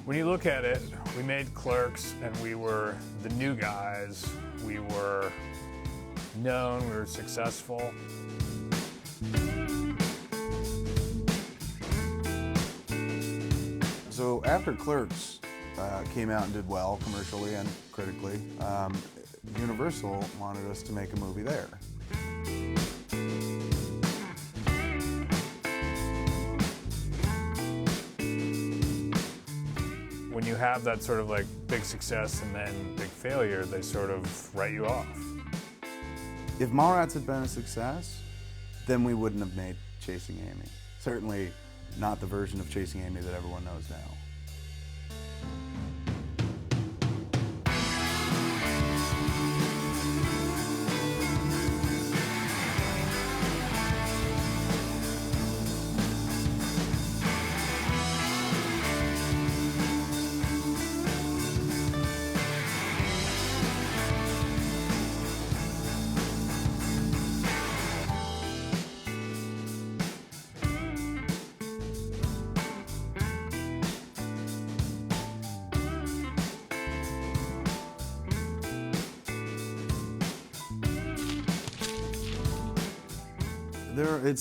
When you look at it, we made Clerks and we were the new guys. We were known, we were successful. So after Clerks came out and did well commercially and critically, Universal wanted us to make a movie there. When you have that sort of like big success and then big failure, they sort of write you off. If Mallrats had been a success, then we wouldn't have made Chasing Amy. Certainly not the version of Chasing Amy that everyone knows now.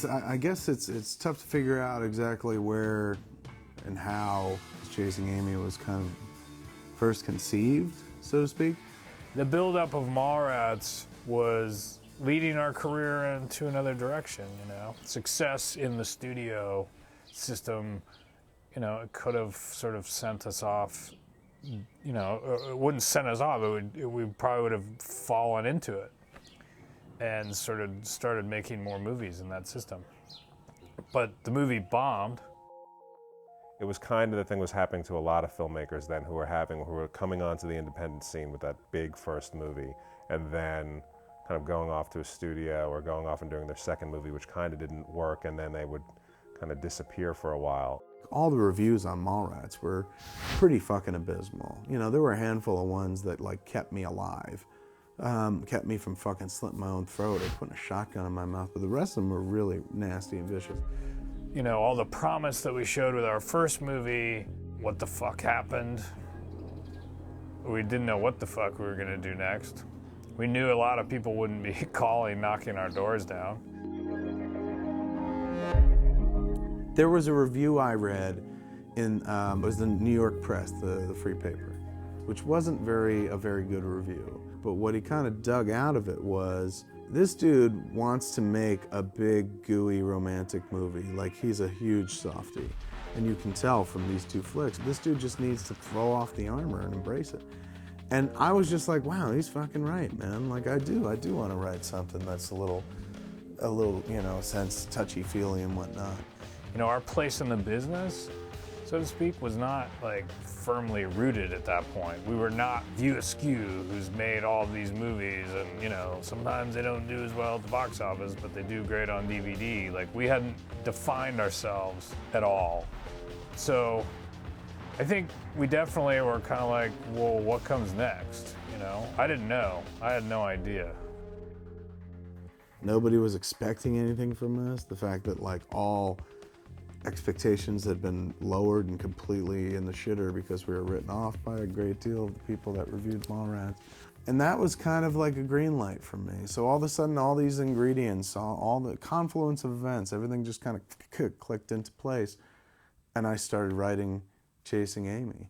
I guess it's tough to figure out exactly where and how Chasing Amy was kind of first conceived, so to speak. The buildup of Mallrats was leading our career into another direction, you know. Success in the studio system, you know, it could have sort of sent us off, you know, it wouldn't send us off, we probably would have fallen into it and sort of started making more movies in that system. But the movie bombed. It was kind of the thing was happening to a lot of filmmakers then who were coming onto the independent scene with that big first movie and then kind of going off to a studio or going off and doing their second movie, which kind of didn't work, and then they would kind of disappear for a while. All the reviews on Mallrats were pretty fucking abysmal. You know, there were a handful of ones that like kept me alive. Kept me from fucking slitting my own throat or putting a shotgun in my mouth, but the rest of them were really nasty and vicious. You know, all the promise that we showed with our first movie, what the fuck happened? We didn't know what the fuck we were gonna do next. We knew a lot of people wouldn't be calling, knocking our doors down. There was a review I read in, it was the New York Press, the free paper, which wasn't a very good review. But what he kind of dug out of it was, this dude wants to make a big, gooey, romantic movie. Like, he's a huge softie. And you can tell from these two flicks, this dude just needs to throw off the armor and embrace it. And I was just like, wow, he's fucking right, man. Like, I do want to write something that's a little, you know, sense touchy-feely and whatnot. You know, our place in the business, so to speak, was not like firmly rooted at that point. We were not View Askew, who's made all of these movies, and you know, sometimes they don't do as well at the box office, but they do great on DVD. Like, we hadn't defined ourselves at all. So I think we definitely were kind of like, well, what comes next? You know, I didn't know. I had no idea. Nobody was expecting anything from us. The fact that like all expectations had been lowered and completely in the shitter because we were written off by a great deal of the people that reviewed Mallrats. And that was kind of like a green light for me. So all of a sudden, all these ingredients, all the confluence of events, everything just kind of clicked into place. And I started writing Chasing Amy.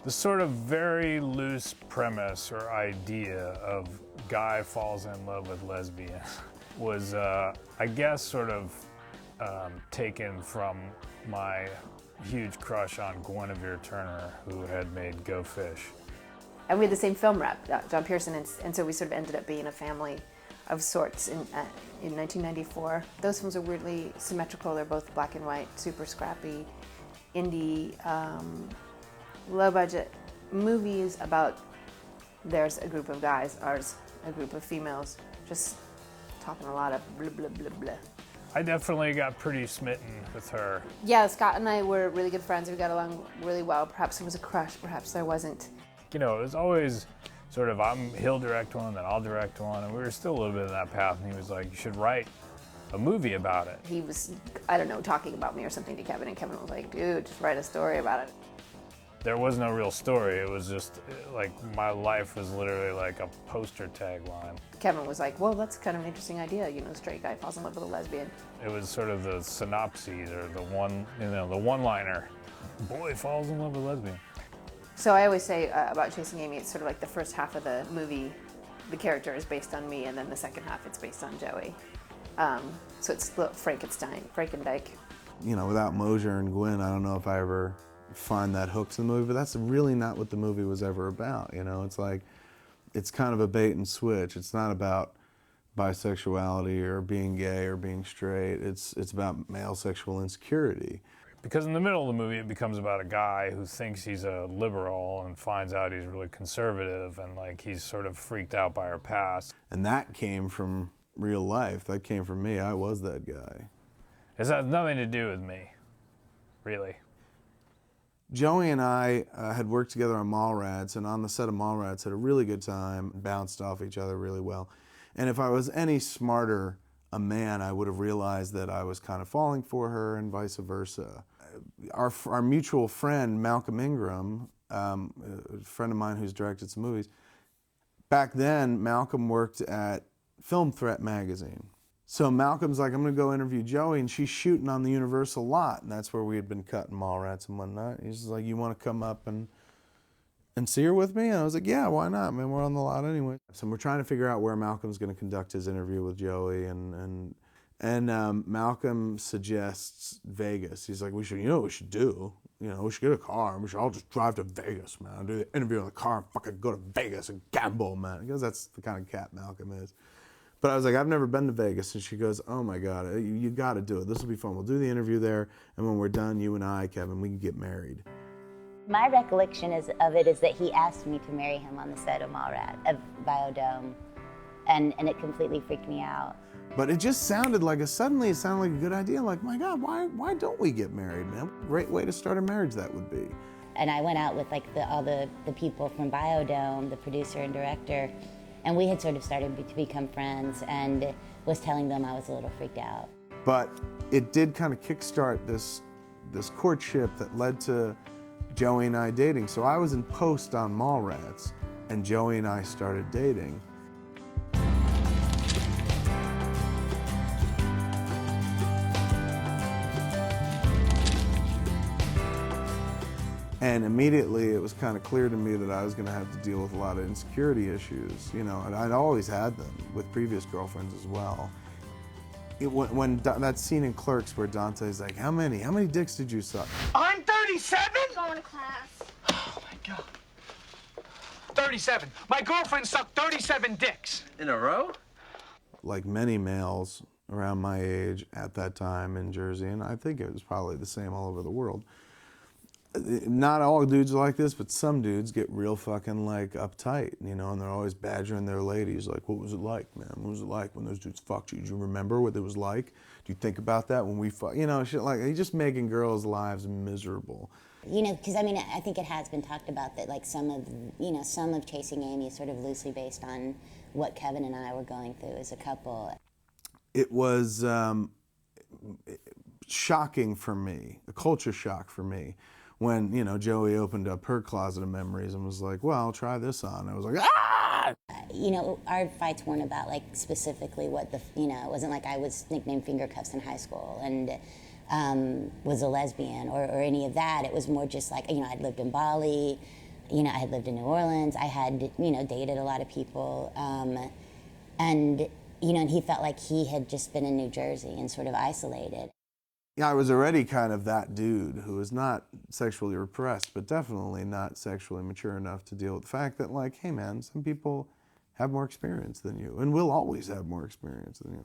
The sort of very loose premise or idea of guy falls in love with lesbian was, I guess, sort of taken from my huge crush on Guinevere Turner, who had made Go Fish. And we had the same film rep, John Pearson, and so we sort of ended up being a family of sorts in 1994. Those films are weirdly symmetrical. They're both black and white, super scrappy, indie, low budget movies about there's a group of guys, ours a group of females, just talking a lot of blah, blah, blah, blah. I definitely got pretty smitten with her. Yeah, Scott and I were really good friends. We got along really well. Perhaps there was a crush, perhaps there wasn't. You know, it was always sort of, he'll direct one, then I'll direct one, and we were still a little bit in that path, and he was like, you should write a movie about it. He was, I don't know, talking about me or something to Kevin, and Kevin was like, dude, just write a story about it. There was no real story. It was just like my life was literally like a poster tagline. Kevin was like, well, that's kind of an interesting idea. You know, a straight guy falls in love with a lesbian. It was sort of the synopsis or the one-liner. Boy falls in love with a lesbian. So I always say about Chasing Amy, it's sort of like the first half of the movie, the character is based on me, and then the second half it's based on Joey. So it's Frankendyke. You know, without Mosier and Gwyn, I don't know if I ever find that hooks in the movie, but that's really not what the movie was ever about. You know, it's like, it's kind of a bait and switch. It's not about bisexuality or being gay or being straight. It's about male sexual insecurity. Because in the middle of the movie, it becomes about a guy who thinks he's a liberal and finds out he's really conservative, and like he's sort of freaked out by her past. And that came from real life. That came from me. I was that guy. It has nothing to do with me, really. Joey and I had worked together on Mallrats, and on the set of Mallrats had a really good time, bounced off each other really well. And if I was any smarter a man, I would have realized that I was kind of falling for her and vice versa. Our mutual friend, Malcolm Ingram, a friend of mine who's directed some movies, back then Malcolm worked at Film Threat magazine. So Malcolm's like, I'm gonna go interview Joey, and she's shooting on the Universal lot, and that's where we had been cutting Mallrats and whatnot. He's just like, you wanna come up and see her with me? And I was like, yeah, why not? I mean, we're on the lot anyway. So we're trying to figure out where Malcolm's gonna conduct his interview with Joey, and Malcolm suggests Vegas. He's like, you know what we should do? You know, we should get a car, and we should all just drive to Vegas, man. Do the interview in the car and fucking go to Vegas and gamble, man. Because that's the kind of cat Malcolm is. But I was like, I've never been to Vegas. And she goes, oh my God, you got to do it. This will be fun. We'll do the interview there. And when we're done, you and I, Kevin, we can get married. My recollection of it is that he asked me to marry him on the set of Biodome. And it completely freaked me out. But it just sounded like it sounded like a good idea. Like, my God, why don't we get married, man? Great way to start a marriage that would be. And I went out with like all the people from Biodome, the producer and director, and we had sort of started to become friends, and was telling them I was a little freaked out. But it did kind of kickstart this courtship that led to Joey and I dating. So I was in post on Mallrats, and Joey and I started dating. And immediately it was kind of clear to me that I was going to have to deal with a lot of insecurity issues, you know, and I'd always had them with previous girlfriends as well. When that scene in Clerks where Dante's like, how many dicks did you suck? I'm 37? Going to class. Oh my God. 37. My girlfriend sucked 37 dicks. In a row? Like many males around my age at that time in Jersey, and I think it was probably the same all over the world. Not all dudes are like this, but some dudes get real fucking like uptight, you know, and they're always badgering their ladies. Like, what was it like, man? What was it like when those dudes fucked you? Do you remember what it was like? Do you think about that when we fuck? You know, shit like, he's just making girls' lives miserable. You know, because I mean, I think it has been talked about that like some of Chasing Amy is sort of loosely based on what Kevin and I were going through as a couple. It was shocking for me, a culture shock for me, when, you know, Joey opened up her closet of memories and was like, well, try this on. I was like, ah! You know, our fights weren't about like specifically what it wasn't like I was nicknamed Finger Cuffs in high school and was a lesbian or any of that. It was more just like, you know, I'd lived in Bali, you know, I had lived in New Orleans, I had, you know, dated a lot of people, and, you know, and he felt like he had just been in New Jersey and sort of isolated. Yeah, I was already kind of that dude who was not sexually repressed, but definitely not sexually mature enough to deal with the fact that, like, hey man, some people have more experience than you, and will always have more experience than you.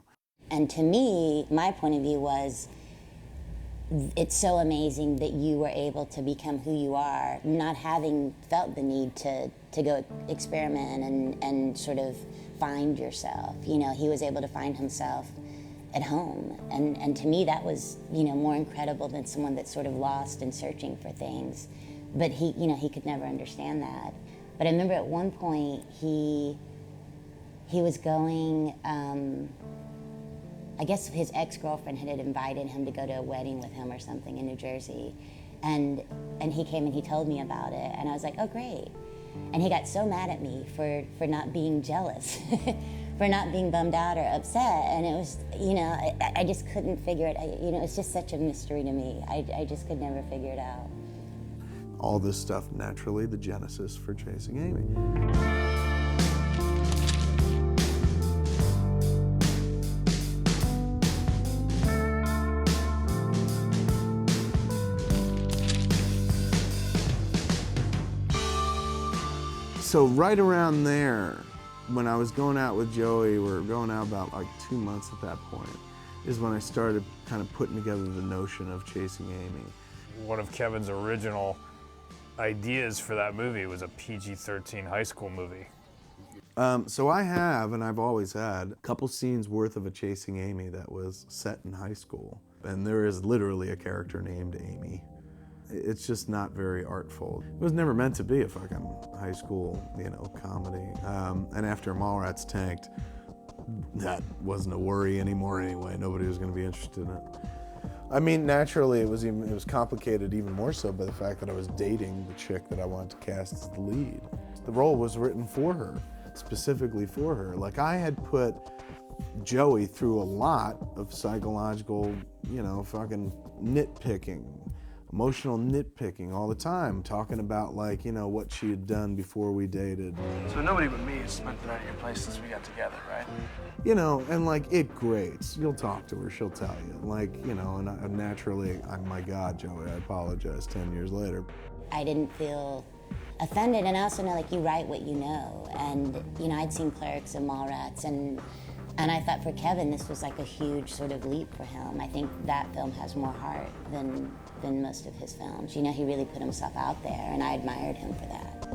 And to me, my point of view was, it's so amazing that you were able to become who you are, not having felt the need to go experiment and sort of find yourself. You know, he was able to find himself at home. And to me, that was, you know, more incredible than someone that's sort of lost and searching for things. But he, you know, he could never understand that. But I remember at one point, he was going, I guess his ex-girlfriend had invited him to go to a wedding with him or something in New Jersey. And he came and he told me about it, and I was like, oh, great. And he got so mad at me for not being jealous, for not being bummed out or upset. And it was, you know, I just couldn't figure it, you know, it's just such a mystery to me. I just could never figure it out. All this stuff, naturally, the genesis for Chasing Amy. So right around there, when I was going out with Joey, we were going out about like 2 months at that point, is when I started kind of putting together the notion of Chasing Amy. One of Kevin's original ideas for that movie was a PG-13 high school movie. So I have, and I've always had, a couple scenes worth of a Chasing Amy that was set in high school. And there is literally a character named Amy. It's just not very artful. It was never meant to be a fucking high school, you know, comedy. And after Mallrats tanked, that wasn't a worry anymore anyway. Nobody was going to be interested in it. I mean, naturally, it was complicated even more so by the fact that I was dating the chick that I wanted to cast as the lead. The role was written for her, specifically for her. Like, I had put Joey through a lot of psychological, you know, fucking nitpicking, emotional nitpicking all the time, talking about, like, you know, what she had done before we dated. So nobody but me has spent the night at your place since we got together, right? You know, and like, it grates. You'll talk to her, she'll tell you. Like, you know, and naturally, my God, Joey, I apologize 10 years later. I didn't feel offended, and I also know, like, you write what you know. And, you know, I'd seen Clerks and Mallrats, and I thought for Kevin, this was like a huge sort of leap for him. I think that film has more heart than most of his films. You know, he really put himself out there, and I admired him for that.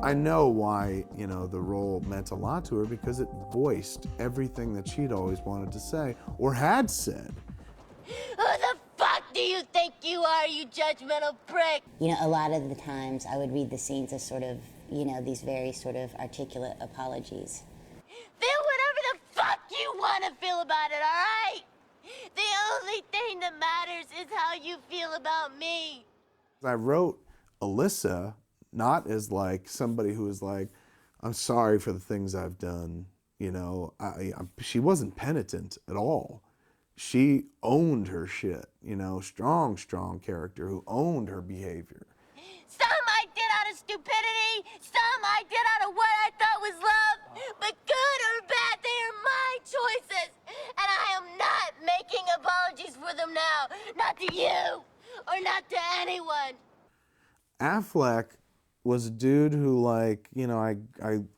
I know why, you know, the role meant a lot to her, because it voiced everything that she'd always wanted to say, or had said. Who the fuck do you think you are, you judgmental prick? You know, a lot of the times I would read the scenes as sort of, you know, these very sort of articulate apologies. Feel whatever the fuck you want to feel about it, all right? The only thing that matters is how you feel about me. I wrote Alyssa not as like somebody who was like, I'm sorry for the things I've done. You know, she wasn't penitent at all. She owned her shit, you know, strong character who owned her behavior. Some I did out of stupidity, some I did out of what I thought was love, but good or bad, they are my choices. And I am not making apologies for them now, not to you, or not to anyone. Affleck was a dude who, like, you know, I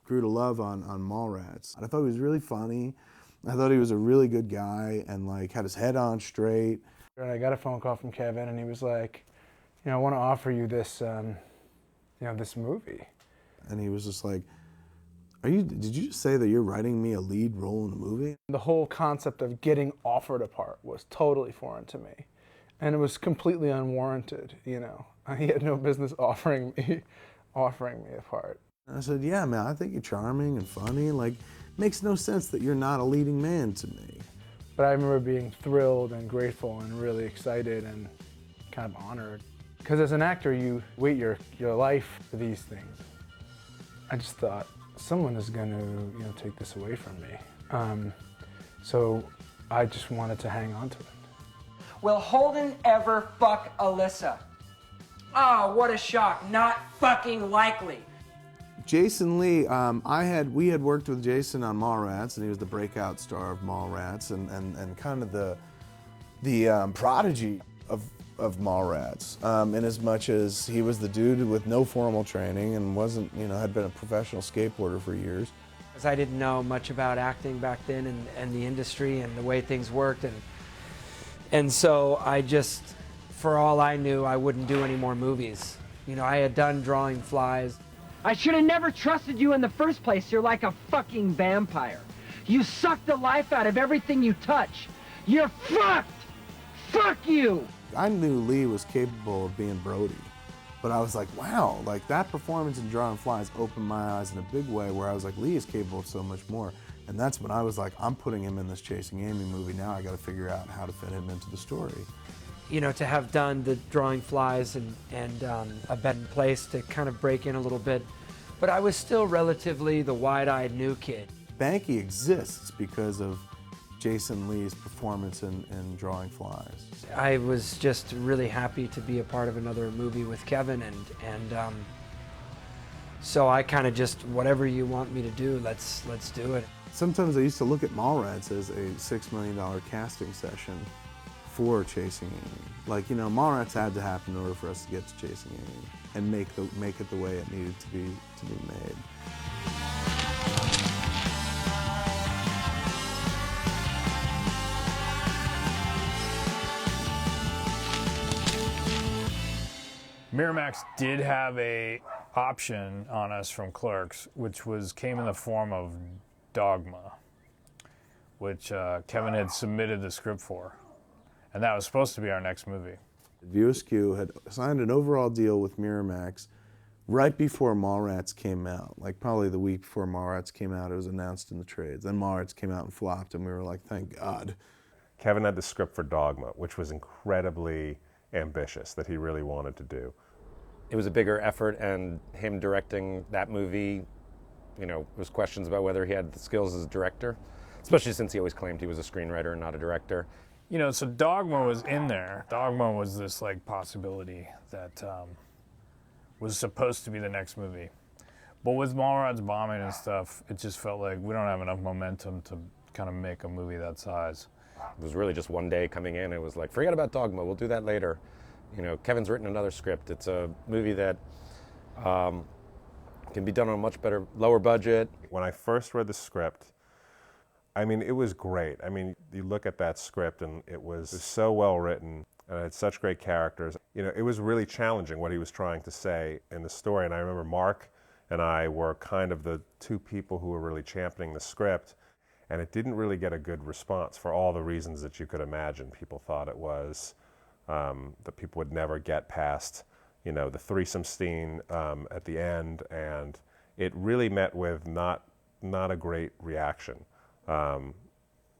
grew to love on Mallrats. I thought he was really funny. I thought he was a really good guy and, like, had his head on straight. And I got a phone call from Kevin, and he was like, you know, I want to offer you this, you know, this movie. And he was just like, did you just say that you're writing me a lead role in a movie? The whole concept of getting offered a part was totally foreign to me. And it was completely unwarranted, you know. He had no business offering me a part. And I said, yeah, man, I think you're charming and funny. Like, makes no sense that you're not a leading man to me. But I remember being thrilled and grateful and really excited and kind of honored. Because as an actor, you wait your life for these things. I just thought, someone is going to, you know, take this away from me. So I just wanted to hang on to it. Will Holden ever fuck Alyssa? Oh, what a shock. Not fucking likely. Jason Lee, we had worked with Jason on Mallrats, and he was the breakout star of Mallrats and kind of the prodigy of Mallrats, in as much as he was the dude with no formal training and wasn't, you know, had been a professional skateboarder for years. Because I didn't know much about acting back then and the industry and the way things worked, and And so I just, for all I knew, I wouldn't do any more movies. You know, I had done Drawing Flies. I should have never trusted you in the first place. You're like a fucking vampire. You suck the life out of everything you touch. You're fucked! Fuck you! I knew Lee was capable of being Brody, but I was like, wow, like that performance in Drawing Flies opened my eyes in a big way where I was like, Lee is capable of so much more. And that's when I was like, I'm putting him in this Chasing Amy movie. Now I got to figure out how to fit him into the story. You know, to have done the Drawing Flies and I've been placed to kind of break in a little bit, but I was still relatively the wide-eyed new kid. Banky exists because of Jason Lee's performance in Drawing Flies. I was just really happy to be a part of another movie with Kevin, and so I kind of just, whatever you want me to do, let's do it. Sometimes I used to look at Mallrats as a $6 million casting session for Chasing Amy. Like, you know, Mallrats had to happen in order for us to get to Chasing Amy and make it the way it needed to be made. Miramax did have a option on us from Clerks, which came in the form of Dogma, which Kevin had submitted the script for, and that was supposed to be our next movie. View Askew had signed an overall deal with Miramax right before Mallrats came out. Like probably the week before Mallrats came out, it was announced in the trades. Then Mallrats came out and flopped, and we were like, thank God. Kevin had the script for Dogma, which was incredibly ambitious, that he really wanted to do. It was a bigger effort, and him directing that movie, you know, was questions about whether he had the skills as a director, especially since he always claimed he was a screenwriter and not a director. You know, so Dogma was in there. Dogma was this like possibility that was supposed to be the next movie. But with Mallrats bombing and stuff, it just felt like we don't have enough momentum to kind of make a movie that size. It was really just one day coming in. It was like, forget about Dogma, we'll do that later. You know, Kevin's written another script. It's a movie that can be done on a much better, lower budget. When I first read the script, I mean, it was great. I mean, you look at that script and it was so well written and it had such great characters. You know, it was really challenging what he was trying to say in the story. And I remember Mark and I were kind of the two people who were really championing the script. And it didn't really get a good response for all the reasons that you could imagine. People thought it was that people would never get past, you know, the threesome scene at the end, and it really met with not a great reaction,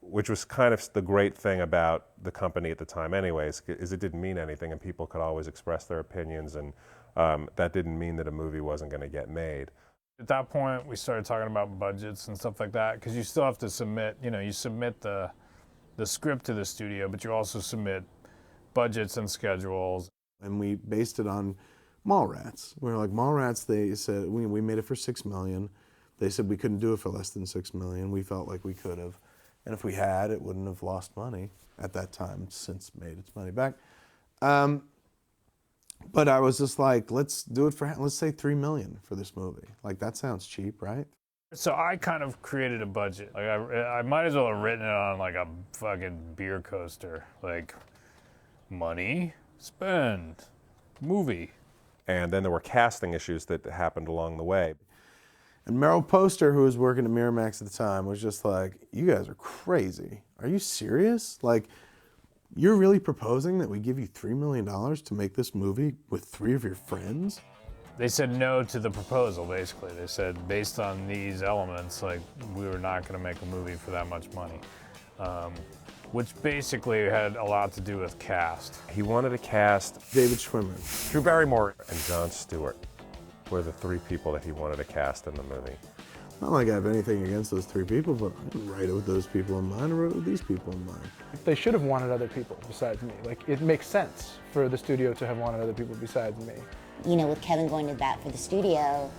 which was kind of the great thing about the company at the time anyways, is it didn't mean anything and people could always express their opinions, and that didn't mean that a movie wasn't going to get made. At that point, we started talking about budgets and stuff like that, because you still have to submit, you know, you submit the script to the studio, but you also submit budgets and schedules. And we based it on Mallrats. We were like, Mallrats, they said, we made it for $6 million. They said we couldn't do it for less than $6 million. We felt like we could have. And if we had, it wouldn't have lost money at that time. It's since made its money back. But I was just like, let's do it for, let's say $3 million for this movie. Like, that sounds cheap, right? So I kind of created a budget. Like I might as well have written it on like a fucking beer coaster. Like, money, spend, movie. And then there were casting issues that happened along the way. And Merrill Poster, who was working at Miramax at the time, was just like, you guys are crazy. Are you serious? Like, you're really proposing that we give you $3 million to make this movie with 3 of your friends? They said no to the proposal, basically. They said, based on these elements, like, we were not going to make a movie for that much money. Which basically had a lot to do with cast. He wanted to cast David Schwimmer, Drew Barrymore, and Jon Stewart were the 3 people that he wanted to cast in the movie. Not like I have anything against those 3 people, but I didn't write it with those people in mind. I wrote it with these people in mind. They should have wanted other people besides me. Like, it makes sense for the studio to have wanted other people besides me. You know, with Kevin going to bat for the studio,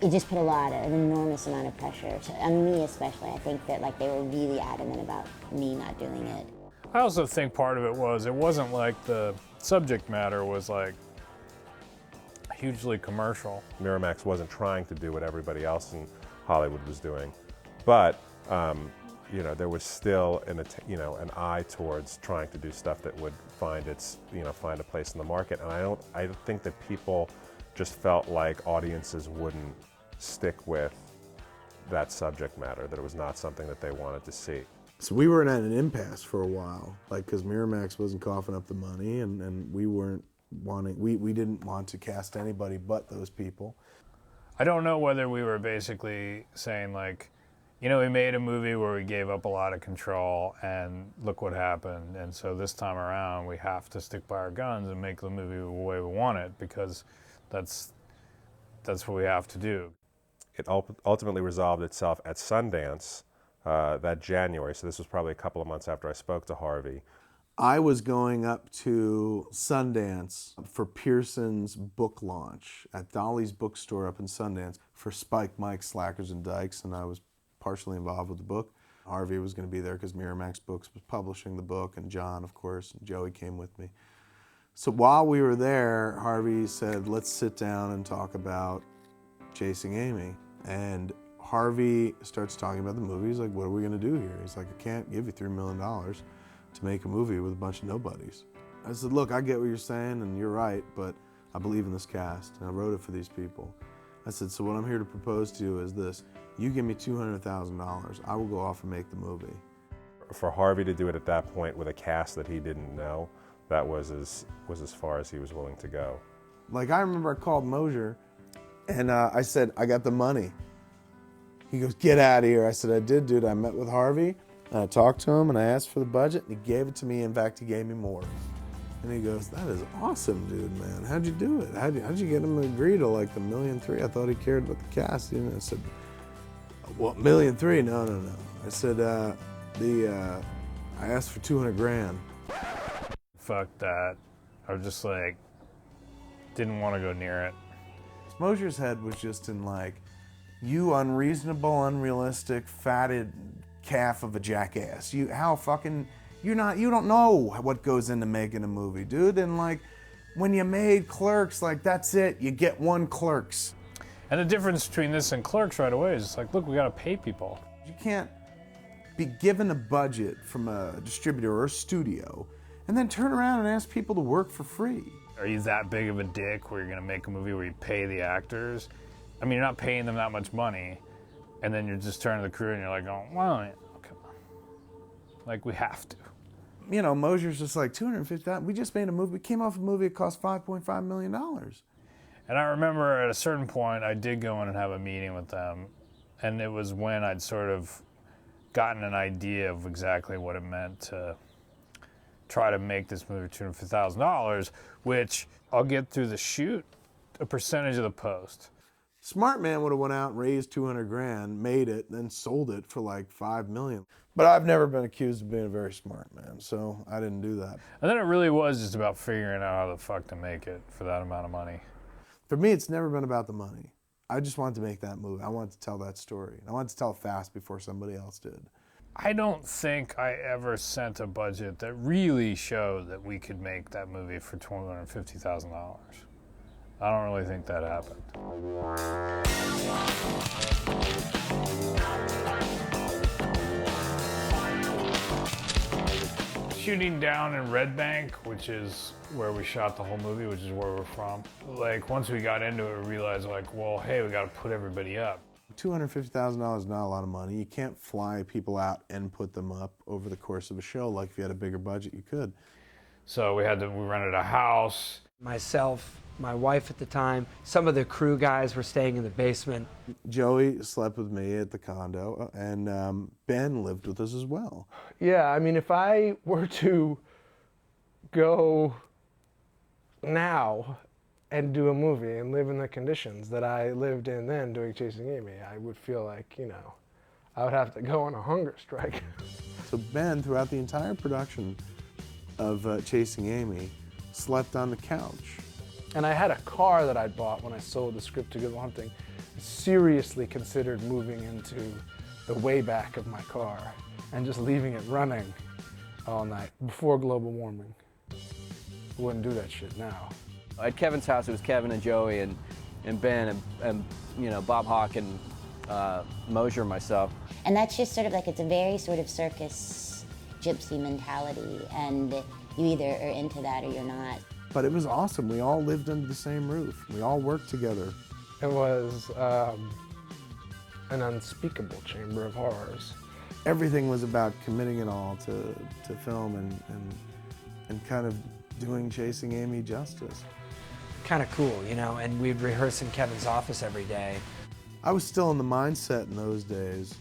it just put an enormous amount of pressure on me especially. I think that like they were really adamant about me not doing it. I also think part of it wasn't like the subject matter was like hugely commercial. Miramax wasn't trying to do what everybody else in Hollywood was doing, but you know, there was still you know, an eye towards trying to do stuff that would find find a place in the market. And I think that people just felt like audiences wouldn't stick with that subject matter, that it was not something that they wanted to see. So we were at an impasse for a while, like, because Miramax wasn't coughing up the money, and we weren't wanting, we didn't want to cast anybody but those people. I don't know whether we were basically saying, like, you know, we made a movie where we gave up a lot of control and look what happened, and so this time around we have to stick by our guns and make the movie the way we want it, because that's what we have to do. It ultimately resolved itself at Sundance that January, so this was probably a couple of months after I spoke to Harvey. I was going up to Sundance for Pearson's book launch at Dolly's bookstore up in Sundance for Spike, Mike, Slackers, and Dykes, and I was partially involved with the book. Harvey was going to be there because Miramax Books was publishing the book, and John, of course, and Joey came with me. So while we were there, Harvey said, let's sit down and talk about Chasing Amy. And Harvey starts talking about the movie. He's like, what are we going to do here? He's like, I can't give you $3 million to make a movie with a bunch of nobodies. I said, look, I get what you're saying, and you're right, but I believe in this cast, and I wrote it for these people. I said, so what I'm here to propose to you is this. You give me $200,000, I will go off and make the movie. For Harvey to do it at that point with a cast that he didn't know, that was as far as he was willing to go. Like, I remember I called Mosier, and I said, I got the money. He goes, get out of here. I said, I did, dude. I met with Harvey, and I talked to him, and I asked for the budget, and he gave it to me. In fact, he gave me more. And he goes, that is awesome, dude, man. How'd you do it? How'd you get him to agree to like the $1.3 million? I thought he cared about the cast. You know, I said, well, $1.3 million? No. I said, I asked for $200,000. Fuck that. I was just like, didn't want to go near it. Mosier's head was just in like, you unreasonable, unrealistic, fatted calf of a jackass. You don't know what goes into making a movie, dude. And like, when you made Clerks, like, that's it. You get one Clerks. And the difference between this and Clerks right away is like, look, we got to pay people. You can't be given a budget from a distributor or a studio and then turn around and ask people to work for free. Are you that big of a dick where you're going to make a movie where you pay the actors? I mean, you're not paying them that much money, and then you're just turning to the crew and you're like, oh, well, come on. Like, we have to. You know, Mosier's just like, $250,000. We just made a movie. We came off a movie that cost $5.5 million. And I remember at a certain point, I did go in and have a meeting with them, and it was when I'd sort of gotten an idea of exactly what it meant to try to make this movie $250,000, which I'll get through the shoot a percentage of the post. Smart man would have went out and raised $200,000, made it, then sold it for like $5 million. But I've never been accused of being a very smart man, so I didn't do that. And then it really was just about figuring out how the fuck to make it for that amount of money. For me, it's never been about the money. I just wanted to make that movie. I wanted to tell that story. I wanted to tell it fast before somebody else did. I don't think I ever sent a budget that really showed that we could make that movie for $250,000. I don't really think that happened. Shooting down in Red Bank, which is where we shot the whole movie, which is where we're from. Like, once we got into it, we realized, like, well, hey, we got to put everybody up. $250,000 is not a lot of money. You can't fly people out and put them up over the course of a show. Like, if you had a bigger budget, you could. So we rented a house. Myself, my wife at the time, some of the crew guys were staying in the basement. Joey slept with me at the condo, and Ben lived with us as well. Yeah, I mean, if I were to go now and do a movie and live in the conditions that I lived in then doing Chasing Amy, I would feel like, you know, I would have to go on a hunger strike. So Ben, throughout the entire production of Chasing Amy, slept on the couch. And I had a car that I'd bought when I sold the script to Good Will Hunting. I seriously considered moving into the way back of my car and just leaving it running all night before global warming. I wouldn't do that shit now. At Kevin's house, it was Kevin and Joey and Ben and you know, Bob Hawke and Mosier myself. And that's just sort of like, it's a very sort of circus gypsy mentality, and you either are into that or you're not. But it was awesome. We all lived under the same roof. We all worked together. It was an unspeakable chamber of horrors. Everything was about committing it all to film and kind of doing Chasing Amy justice. Kind of cool, you know, and we'd rehearse in Kevin's office every day. I was still in the mindset in those days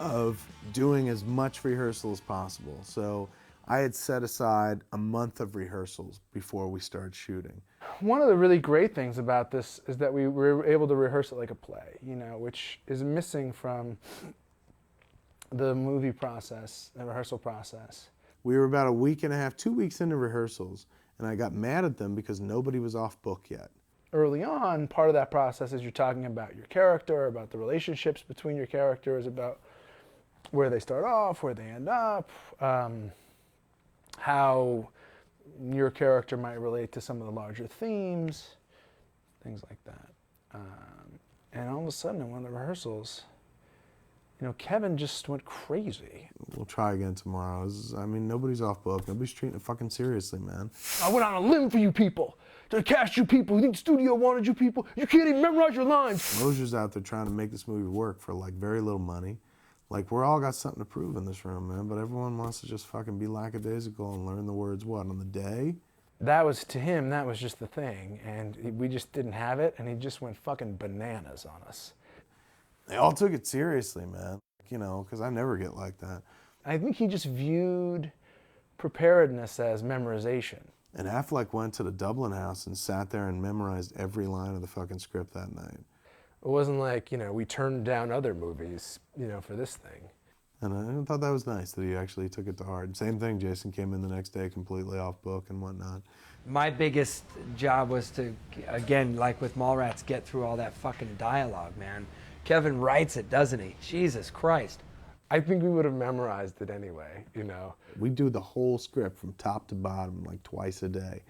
of doing as much rehearsal as possible. So I had set aside a month of rehearsals before we started shooting. One of the really great things about this is that we were able to rehearse it like a play, you know, which is missing from the movie process, the rehearsal process. We were about a week and a half, 2 weeks into rehearsals, and I got mad at them because nobody was off book yet. Early on, part of that process is you're talking about your character, about the relationships between your characters, about where they start off, where they end up, how your character might relate to some of the larger themes, things like that. And all of a sudden, in one of the rehearsals, you know, Kevin just went crazy. We'll try again tomorrow. I mean, nobody's off book. Nobody's treating it fucking seriously, man. I went on a limb for you people. To cast you people. You think the studio wanted you people? You can't even memorize your lines. Mosier's out there trying to make this movie work for like very little money. Like, we're all got something to prove in this room, man, but everyone wants to just fucking be lackadaisical and learn the words, what, on the day? That was, to him, that was just the thing, and we just didn't have it, and he just went fucking bananas on us. They all took it seriously, man, you know, because I never get like that. I think he just viewed preparedness as memorization. And Affleck went to the Dublin house and sat there and memorized every line of the fucking script that night. It wasn't like, you know, we turned down other movies, you know, for this thing. And I thought that was nice that he actually took it to heart. Same thing, Jason came in the next day completely off book and whatnot. My biggest job was to, again, like with Mallrats, get through all that fucking dialogue, man. Kevin writes it, doesn't he? Jesus Christ. I think we would have memorized it anyway, you know. We do the whole script from top to bottom like twice a day.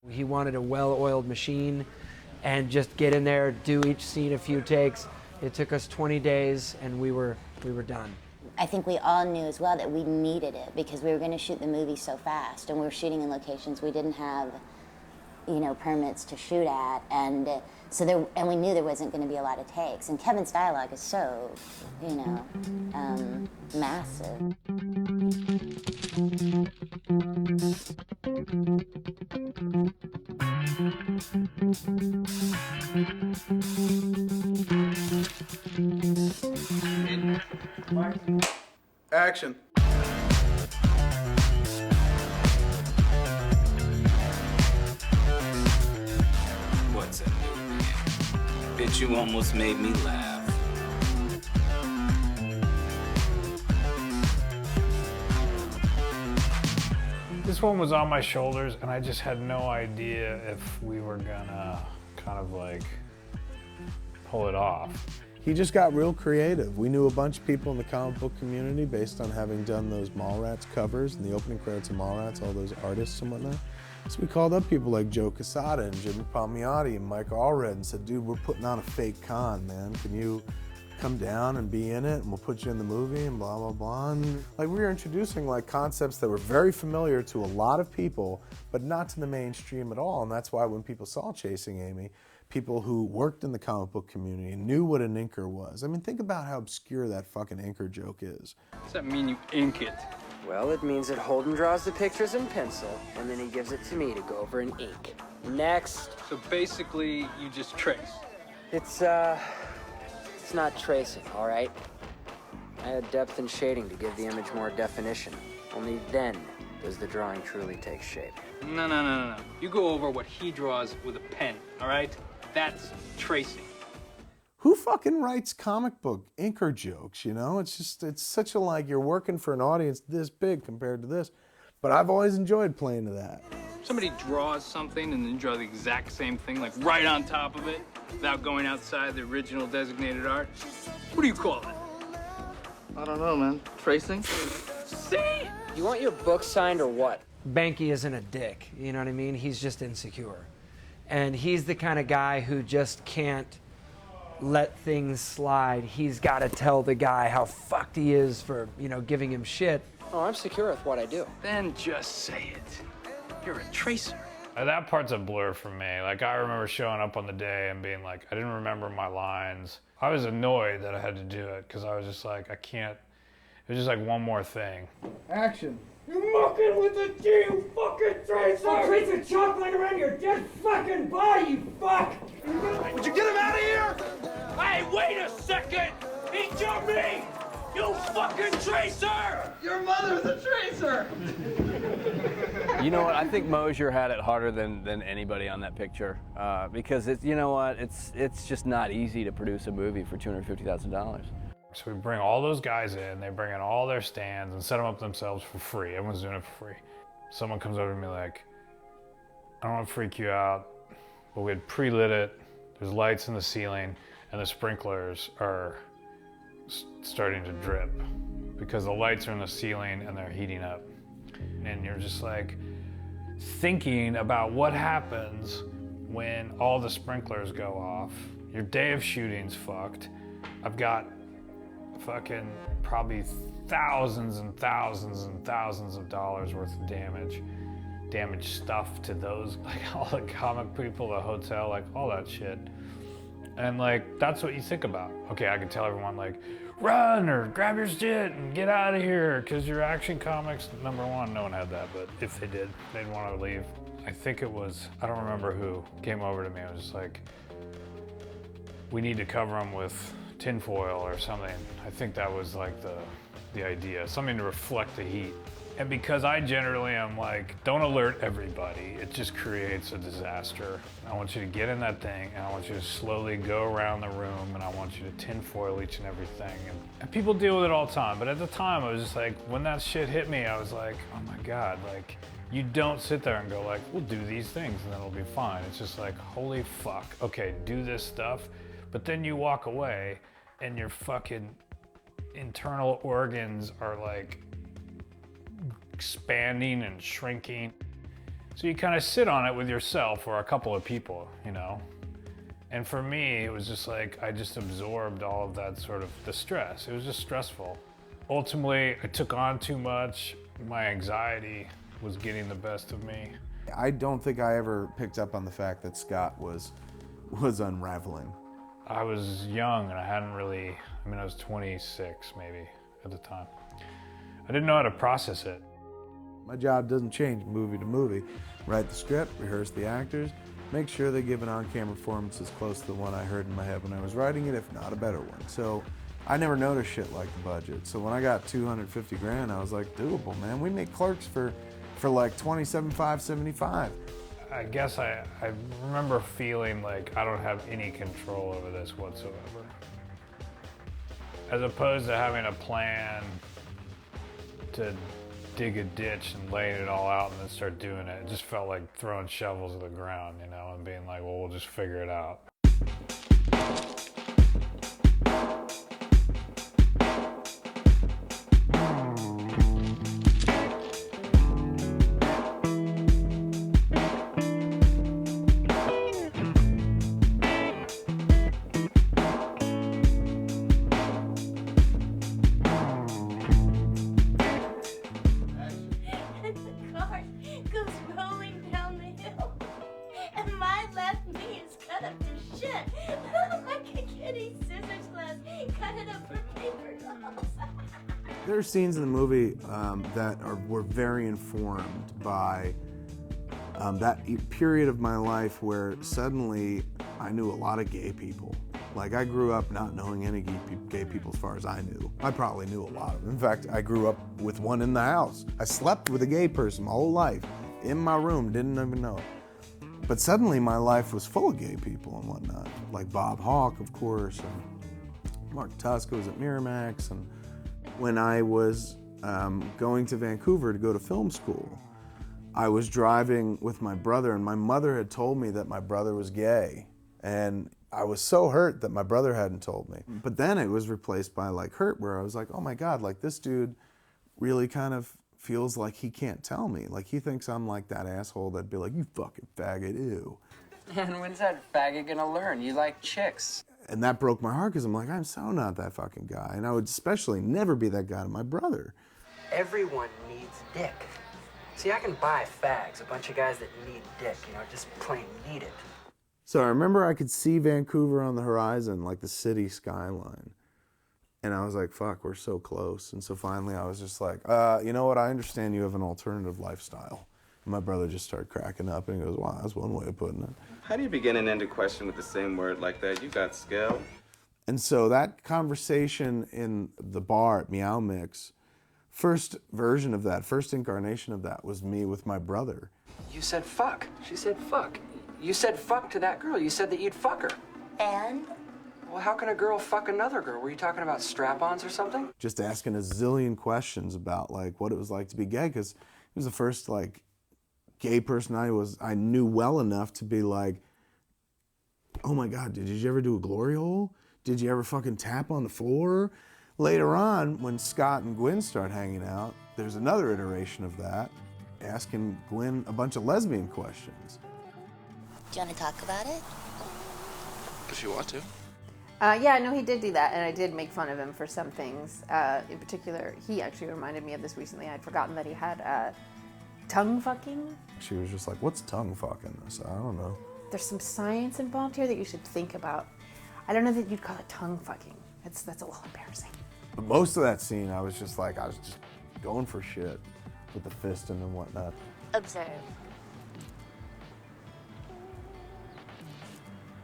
He wanted a well-oiled machine and just get in there, do each scene a few takes. It took us 20 days and we were done. I think we all knew as well that we needed it because we were going to shoot the movie so fast, and we were shooting in locations we didn't have, you know, permits to shoot at, and and we knew there wasn't going to be a lot of takes. And Kevin's dialogue is so, you know, massive. Action. What's a new man? Bitch, you almost made me laugh. This one was on my shoulders, and I just had no idea if we were gonna kind of like pull it off. He just got real creative. We knew a bunch of people in the comic book community based on having done those Mallrats covers and the opening credits of Mallrats, all those artists and whatnot. So we called up people like Joe Quesada and Jimmy Palmiotti and Mike Allred and said, dude, we're putting on a fake con, man. Can you come down and be in it and we'll put you in the movie and blah, blah, blah. And like we were introducing like concepts that were very familiar to a lot of people, but not to the mainstream at all. And that's why when people saw Chasing Amy, people who worked in the comic book community knew what an inker was. I mean, think about how obscure that fucking inker joke is. Does that mean you ink it? Well, it means that Holden draws the pictures in pencil, and then he gives it to me to go over in ink. Next. So basically, you just trace. It's not tracing, all right? I add depth and shading to give the image more definition. Only then does the drawing truly take shape. No. You go over what he draws with a pen, all right? That's tracing. Who fucking writes comic book inker jokes, you know? It's just, it's such a like, you're working for an audience this big compared to this. But I've always enjoyed playing to that. Somebody draws something and then draw the exact same thing, like right on top of it, without going outside the original designated art. What do you call it? I don't know, man. Tracing? See? You want your book signed or what? Banky isn't a dick, you know what I mean? He's just insecure. And he's the kind of guy who just can't let things slide. He's got to tell the guy how fucked he is for, giving him shit. Oh, I'm secure with what I do. Then just say it. You're a tracer. That part's a blur for me. Like, I remember showing up on the day and being like, I didn't remember my lines. I was annoyed that I had to do it because I was just like, I can't. It was just like one more thing. Action. You're mucking with the G, you fucking tracer! I'll trace a chocolate around your dead fucking body, you fuck! Would you get him out of here? Hey, wait a second! He jumped me! You fucking tracer! Your mother's a tracer! You know what? I think Mosier had it harder than anybody on that picture because it's just not easy to produce a movie for $250,000. So we bring all those guys in, they bring in all their stands and set them up themselves for free. Everyone's doing it for free. Someone comes over to me like, I don't want to freak you out, but we had pre-lit it, there's lights in the ceiling, and the sprinklers are starting to drip because the lights are in the ceiling and they're heating up. And you're just like thinking about what happens when all the sprinklers go off. Your day of shooting's fucked. I've got fucking probably thousands and thousands and thousands of dollars worth of damage stuff to those, like all the comic people, the hotel, like all that shit. And like, that's what you think about. Okay, I can tell everyone like, run or grab your shit and get out of here, because your Action Comics, number one, no one had that, but if they did, they'd want to leave. I think it was, I don't remember who came over to me. I was just like, we need to cover them with tinfoil or something. I think that was like the idea, something to reflect the heat. And because I generally am like, don't alert everybody, it just creates a disaster. I want you to get in that thing and I want you to slowly go around the room and I want you to tinfoil each and everything. And people deal with it all the time, but at the time I was just like, when that shit hit me, I was like, oh my God, like, you don't sit there and go like, we'll do these things and then it'll be fine. It's just like, holy fuck, okay, do this stuff. But then you walk away and your fucking internal organs are like expanding and shrinking. So you kind of sit on it with yourself or a couple of people, And for me, it was just like, I just absorbed all of that sort of the stress. It was just stressful. Ultimately, I took on too much. My anxiety was getting the best of me. I don't think I ever picked up on the fact that Scott was unraveling. I was young and I hadn't really, I was 26 maybe at the time. I didn't know how to process it. My job doesn't change movie to movie. Write the script, rehearse the actors, make sure they give an on-camera performance as close to the one I heard in my head when I was writing it, if not a better one. So I never noticed shit like the budget. So when I got 250 grand, I was like, doable, man. We make Clerks for like 27.5, 75. I guess I remember feeling like I don't have any control over this whatsoever. As opposed to having a plan to dig a ditch and laying it all out and then start doing it. It just felt like throwing shovels at the ground, and being like, well, we'll just figure it out. There are scenes in the movie that were very informed by that period of my life where suddenly I knew a lot of gay people. Like, I grew up not knowing any gay people as far as I knew. I probably knew a lot of them. In fact, I grew up with one in the house. I slept with a gay person my whole life, in my room, didn't even know it. But suddenly my life was full of gay people and whatnot. Like Bob Hawke, of course, and Mark Tusk was at Miramax. And when I was going to Vancouver to go to film school, I was driving with my brother, and my mother had told me that my brother was gay. And I was so hurt that my brother hadn't told me. But then it was replaced by like hurt, where I was like, oh my God, like this dude really kind of feels like he can't tell me. Like he thinks I'm like that asshole that'd be like, you fucking faggot, ew. And when's that faggot gonna learn? You like chicks. And that broke my heart because I'm like, I'm so not that fucking guy. And I would especially never be that guy to my brother. Everyone needs dick. See, I can buy fags, a bunch of guys that need dick, just plain need it. So I remember I could see Vancouver on the horizon, like the city skyline. And I was like, fuck, we're so close. And so finally I was just like, you know what, I understand you have an alternative lifestyle. And my brother just started cracking up and he goes, wow, that's one way of putting it. How do you begin and end a question with the same word like that? You got skill. And so that conversation in the bar at Meow Mix, first version of that, first incarnation of that was me with my brother. You said fuck. She said fuck. You said fuck to that girl. You said that you'd fuck her. And? Well, how can a girl fuck another girl? Were you talking about strap-ons or something? Just asking a zillion questions about like what it was like to be gay, because he was the first like gay person I knew well enough to be like, oh my God, did you ever do a glory hole? Did you ever fucking tap on the floor? Later on, when Scott and Gwen start hanging out, there's another iteration of that, asking Gwen a bunch of lesbian questions. Do you want to talk about it? If you want to. Yeah, no, he did do that, and I did make fun of him for some things. In particular, he actually reminded me of this recently. I'd forgotten that he had tongue fucking. She was just like, what's tongue fucking? I said, I don't know. There's some science involved here that you should think about. I don't know that you'd call it tongue fucking. That's a little embarrassing. But most of that scene, I was just going for shit with the fisting and whatnot. Observe.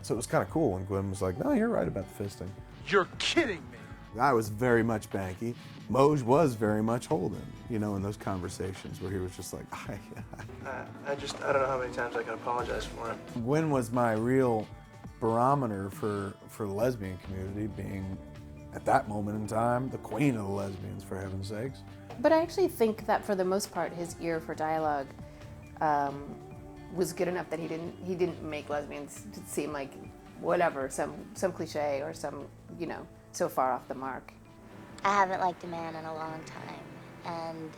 So it was kind of cool when Gwen was like, no, you're right about the fisting. You're kidding me. I was very much Banky. Moj was very much Holden, in those conversations where he was just like, I don't know how many times I can apologize for him. Gwen was my real barometer for the lesbian community, being, at that moment in time, the queen of the lesbians, for heaven's sakes. But I actually think that for the most part, his ear for dialogue was good enough that he didn't make lesbians seem like whatever, some cliche or some, so far off the mark. I haven't liked a man in a long time, and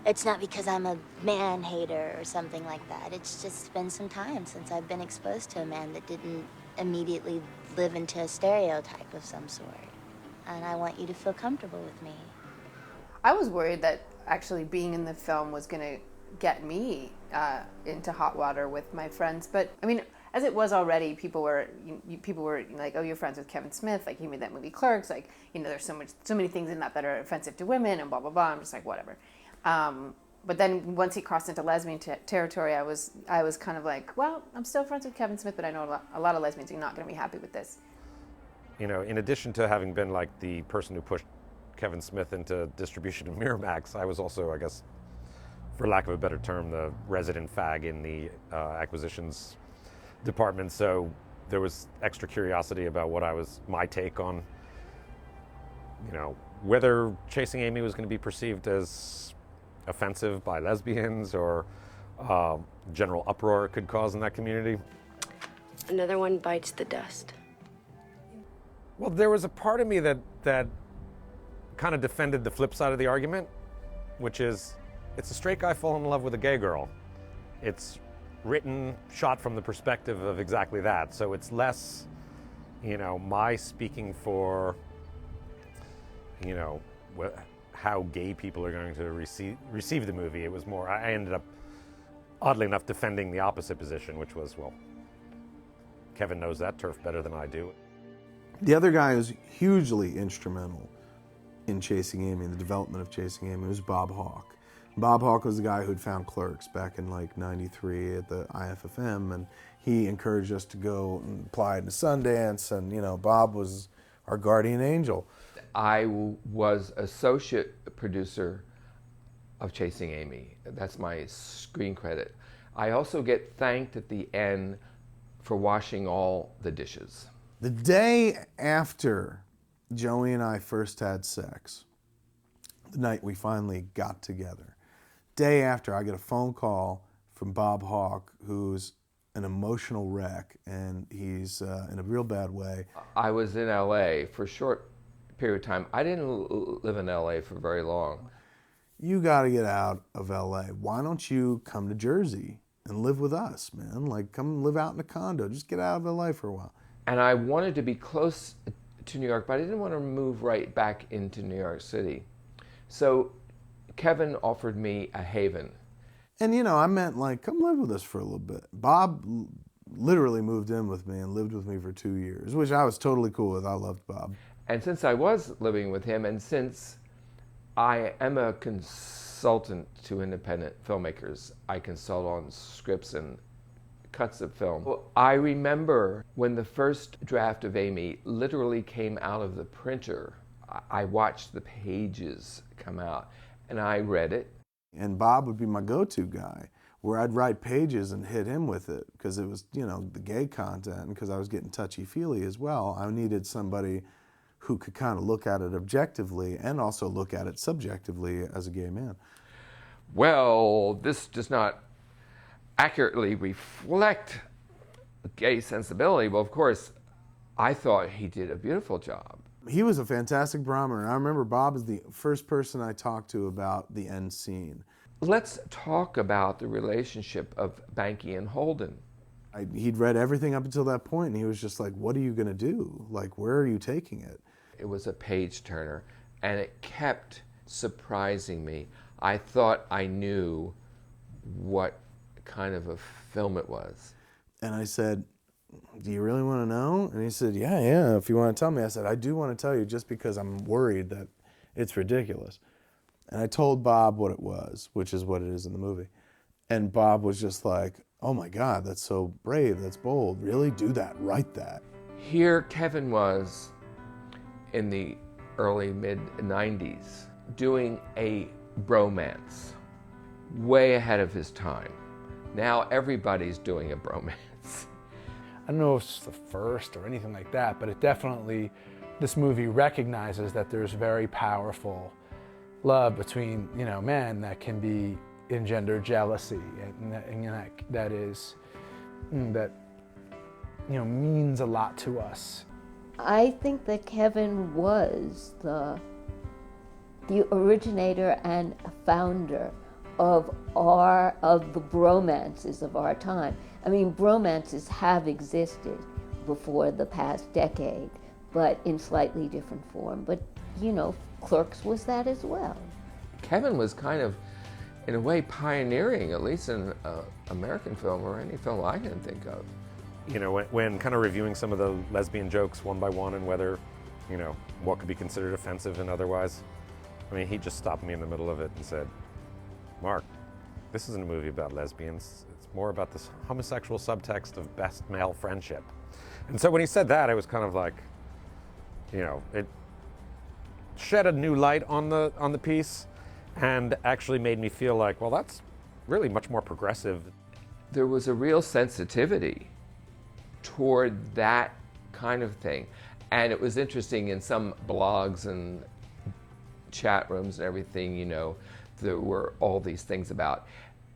it's not because I'm a man hater or something like that. It's just been some time since I've been exposed to a man that didn't immediately live into a stereotype of some sort. And I want you to feel comfortable with me. I was worried that actually being in the film was going to get me into hot water with my friends, but I mean, as it was already, people were like, oh, you're friends with Kevin Smith, like he made that movie Clerks, like, there's so many things in that that are offensive to women and blah blah blah. I'm just like, whatever. But then once he crossed into lesbian territory, I was kind of like, well, I'm still friends with Kevin Smith, but I know a lot of lesbians are not going to be happy with this. In addition to having been like the person who pushed Kevin Smith into distribution of Miramax, I was also, I guess, for lack of a better term, the resident fag in the acquisitions department. So there was extra curiosity about my take on, whether Chasing Amy was going to be perceived as offensive by lesbians or general uproar it could cause in that community. Another one bites the dust. Well, there was a part of me that kind of defended the flip side of the argument, which is it's a straight guy falling in love with a gay girl. It's shot from the perspective of exactly that. So it's less, my speaking for, how gay people are going to receive the movie. It was more, I ended up, oddly enough, defending the opposite position, which was, well, Kevin knows that turf better than I do. The other guy who's hugely instrumental in Chasing Amy, the development of Chasing Amy, was Bob Hawke. Bob Hawke was the guy who'd found Clerks back in like '93 at the IFFM, and he encouraged us to go and apply to Sundance, and Bob was our guardian angel. I was associate producer of Chasing Amy. That's my screen credit. I also get thanked at the end for washing all the dishes. The day after Joey and I first had sex, the night we finally got together, day after, I get a phone call from Bob Hawke, who's an emotional wreck, and he's in a real bad way. I was in LA for a short period of time. I didn't live in LA for very long. You gotta get out of LA. Why don't you come to Jersey and live with us, man? Like, come live out in a condo. Just get out of LA for a while. And I wanted to be close to New York, but I didn't want to move right back into New York City. So Kevin offered me a haven. And, you know, I meant, like, come live with us for a little bit. Bob literally moved in with me and lived with me for 2 years, which I was totally cool with. I loved Bob. And since I was living with him, and since I am a consultant to independent filmmakers, I consult on scripts and cuts of film. I remember when the first draft of Amy literally came out of the printer, I watched the pages come out and I read it. And Bob would be my go-to guy, where I'd write pages and hit him with it, because it was, you know, the gay content, and because I was getting touchy-feely as well. I needed somebody who could kind of look at it objectively and also look at it subjectively as a gay man. Well, this does not accurately reflect gay sensibility. Well, of course, I thought he did a beautiful job. He was a fantastic Brahmin. I remember Bob is the first person I talked to about the end scene. Let's talk about the relationship of Banky and Holden. He'd read everything up until that point, and he was just like, what are you going to do? Like, where are you taking it? It was a page turner, and it kept surprising me. I thought I knew what kind of a film it was. And I said, do you really want to know? And he said, yeah, if you want to tell me. I said, I do want to tell you just because I'm worried that it's ridiculous. And I told Bob what it was, which is what it is in the movie. And Bob was just like, oh my God, that's so brave, that's bold. Really? Do that, write that. Here Kevin was in the early mid-90s doing a bromance, way ahead of his time. Now everybody's doing a bromance. I don't know if it's the first or anything like that, but it definitely, this movie recognizes that there's very powerful love between, you know, men that can be engender jealousy, and that is, that, you know, means a lot to us. I think that Kevin was the originator and founder of the bromances of our time. I mean, bromances have existed before the past decade, but in slightly different form. But, you know, Clerks was that as well. Kevin was kind of, in a way, pioneering, at least in American film or any film I can think of. You know, when kind of reviewing some of the lesbian jokes one by one and whether, you know, what could be considered offensive and otherwise, I mean, he just stopped me in the middle of it and said, Mark, this isn't a movie about lesbians. It's more about this homosexual subtext of best male friendship. And so when he said that, I was kind of like, you know, it shed a new light on the piece and actually made me feel like, well, that's really much more progressive. There was a real sensitivity toward that kind of thing. And it was interesting in some blogs and chat rooms and everything, you know, there were all these things about,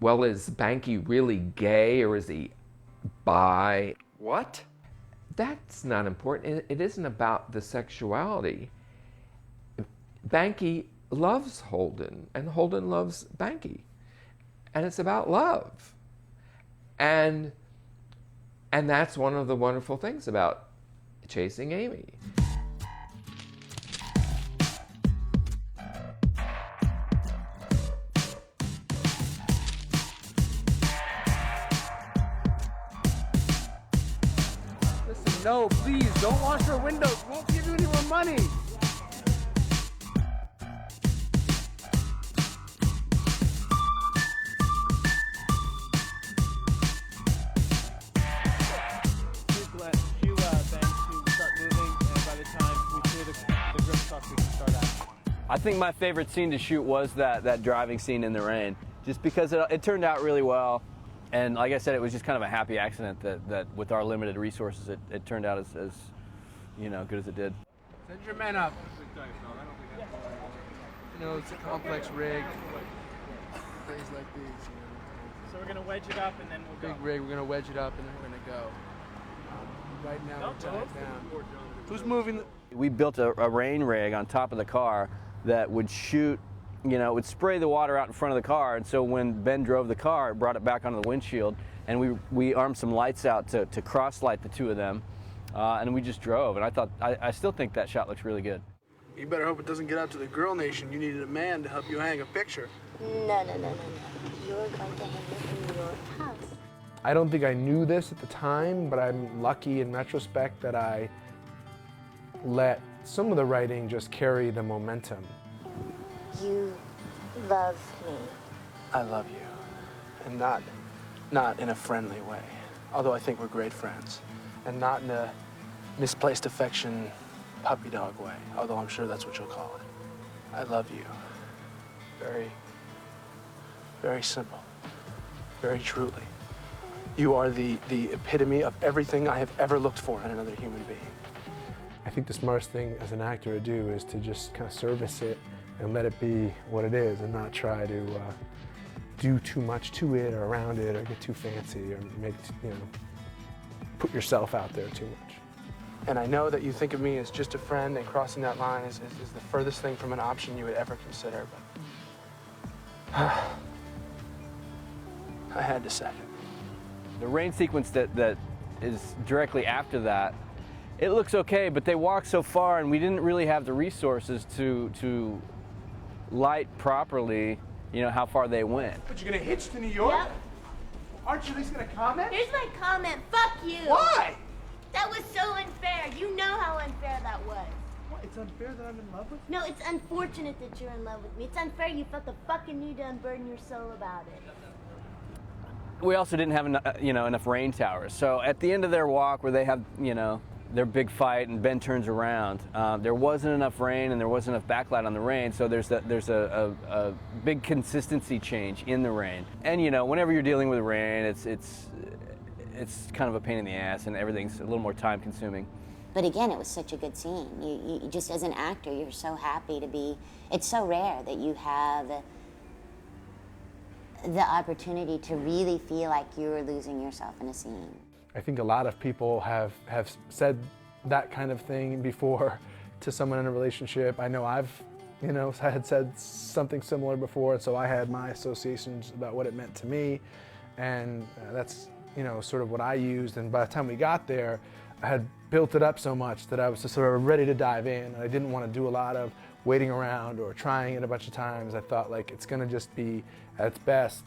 well, is Banky really gay or is he bi? What? That's not important. It isn't about the sexuality. Banky loves Holden, and Holden loves Banky. And it's about love. And that's one of the wonderful things about Chasing Amy. Listen, no, please, don't wash our windows. We won't give you any more money. I think my favorite scene to shoot was that driving scene in the rain, just because it turned out really well. And like I said, it was just kind of a happy accident that with our limited resources, it turned out as you know, good as it did. Send your men up. You know, it's a complex rig. Things like these. You know. So we're gonna wedge it up and then we'll go. Big rig, we're gonna wedge it up and then we're gonna go. Right now we're tied down. Who's moving? We built a rain rig on top of the car that would shoot, you know, it would spray the water out in front of the car, and so when Ben drove the car, it brought it back onto the windshield, and we armed some lights out to cross light the two of them, and we just drove. And I still think that shot looks really good. You better hope it doesn't get out to the girl nation. You needed a man to help you hang a picture. No. You're going to hang it in your house. I don't think I knew this at the time, but I'm lucky in retrospect that I let some of the writing just carry the momentum. You love me. I love you. And not in a friendly way. Although I think we're great friends. And not in a misplaced affection, puppy dog way. Although I'm sure that's what you'll call it. I love you. Very, very simple. Very truly. You are the epitome of everything I have ever looked for in another human being. I think the smartest thing as an actor to do is to just kind of service it and let it be what it is and not try to do too much to it or around it or get too fancy or make, put yourself out there too much. And I know that you think of me as just a friend, and crossing that line is the furthest thing from an option you would ever consider, but I had to say it. The rain sequence that is directly after that, it looks okay, but they walk so far and we didn't really have the resources to light properly, how far they went. But you're gonna hitch to New York? Yep. Aren't you at least gonna comment? Here's my comment. Fuck you. Why? That was so unfair. You know how unfair that was. What, it's unfair that I'm in love with you? No, it's unfortunate that you're in love with me. It's unfair you felt the fucking need to unburden your soul about it. We also didn't have enough rain towers. So at the end of their walk where they have, their big fight and Ben turns around, there wasn't enough rain and there wasn't enough backlight on the rain, so there's a big consistency change in the rain. And whenever you're dealing with rain, it's kind of a pain in the ass and everything's a little more time consuming. But again, it was such a good scene. You just, as an actor, you're so happy to be, it's so rare that you have the opportunity to really feel like you're losing yourself in a scene. I think a lot of people have said that kind of thing before to someone in a relationship. I know I've, I had said something similar before, and so I had my associations about what it meant to me, and that's, sort of what I used. And by the time we got there, I had built it up so much that I was just sort of ready to dive in. I didn't want to do a lot of waiting around or trying it a bunch of times. I thought it's gonna just be at its best,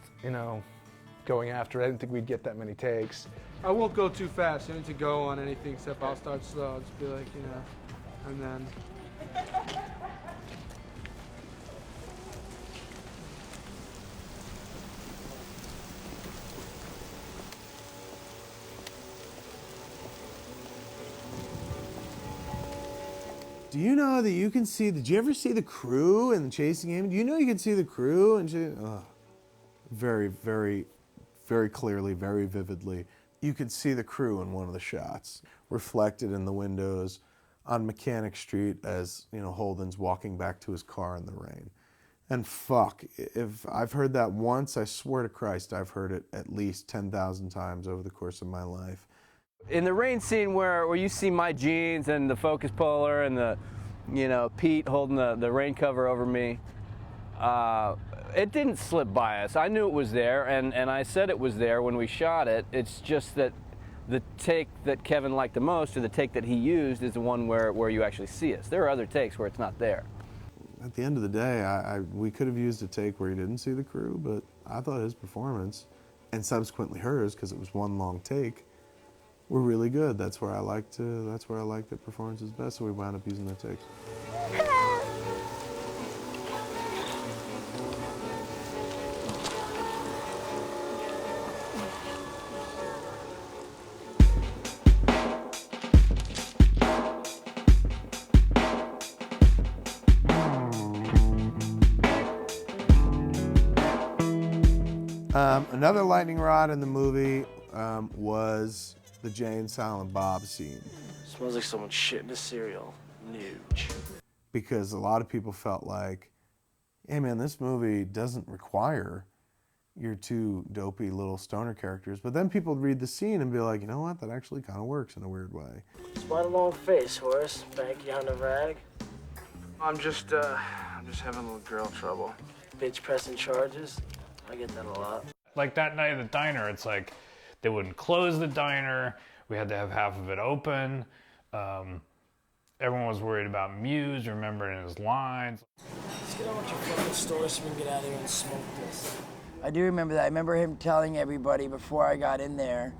going after it. I didn't think we'd get that many takes. I won't go too fast. You don't need to go on anything except I'll start slow. I'll just be like, and then. Do you know that you can see, did you ever see the crew in Chasing Amy? Do you know you can see the crew? And very, very, very clearly, very vividly. You could see the crew in one of the shots, reflected in the windows on Mechanic Street as, Holden's walking back to his car in the rain. And fuck, if I've heard that once, I swear to Christ, I've heard it at least 10,000 times over the course of my life. In the rain scene where you see my jeans and the focus puller and the, Pete holding the rain cover over me, it didn't slip by us. I knew it was there, and I said it was there when we shot it. It's just that the take that Kevin liked the most, or the take that he used, is the one where you actually see us. There are other takes where it's not there. At the end of the day, we could have used a take where he didn't see the crew, but I thought his performance, and subsequently hers, because it was one long take, were really good. That's where I liked the performances best, so we wound up using the takes. Another lightning rod in the movie was the Jay and Silent Bob scene. Smells like someone shitting a cereal. Nuge. Because a lot of people felt like, hey man, this movie doesn't require your two dopey little stoner characters. But then people would read the scene and be like, you know what, that actually kind of works in a weird way. Spot a long face, Horace. Baggy on the rag. I'm just having a little girl trouble. Bitch pressing charges. I get that a lot. Like that night at the diner, it's like they wouldn't close the diner. we had to have half of it open. Everyone was worried about Muse remembering his lines. Let's get on with your fucking story so we can get out of here and smoke this. I do remember that. I remember him telling everybody before I got in there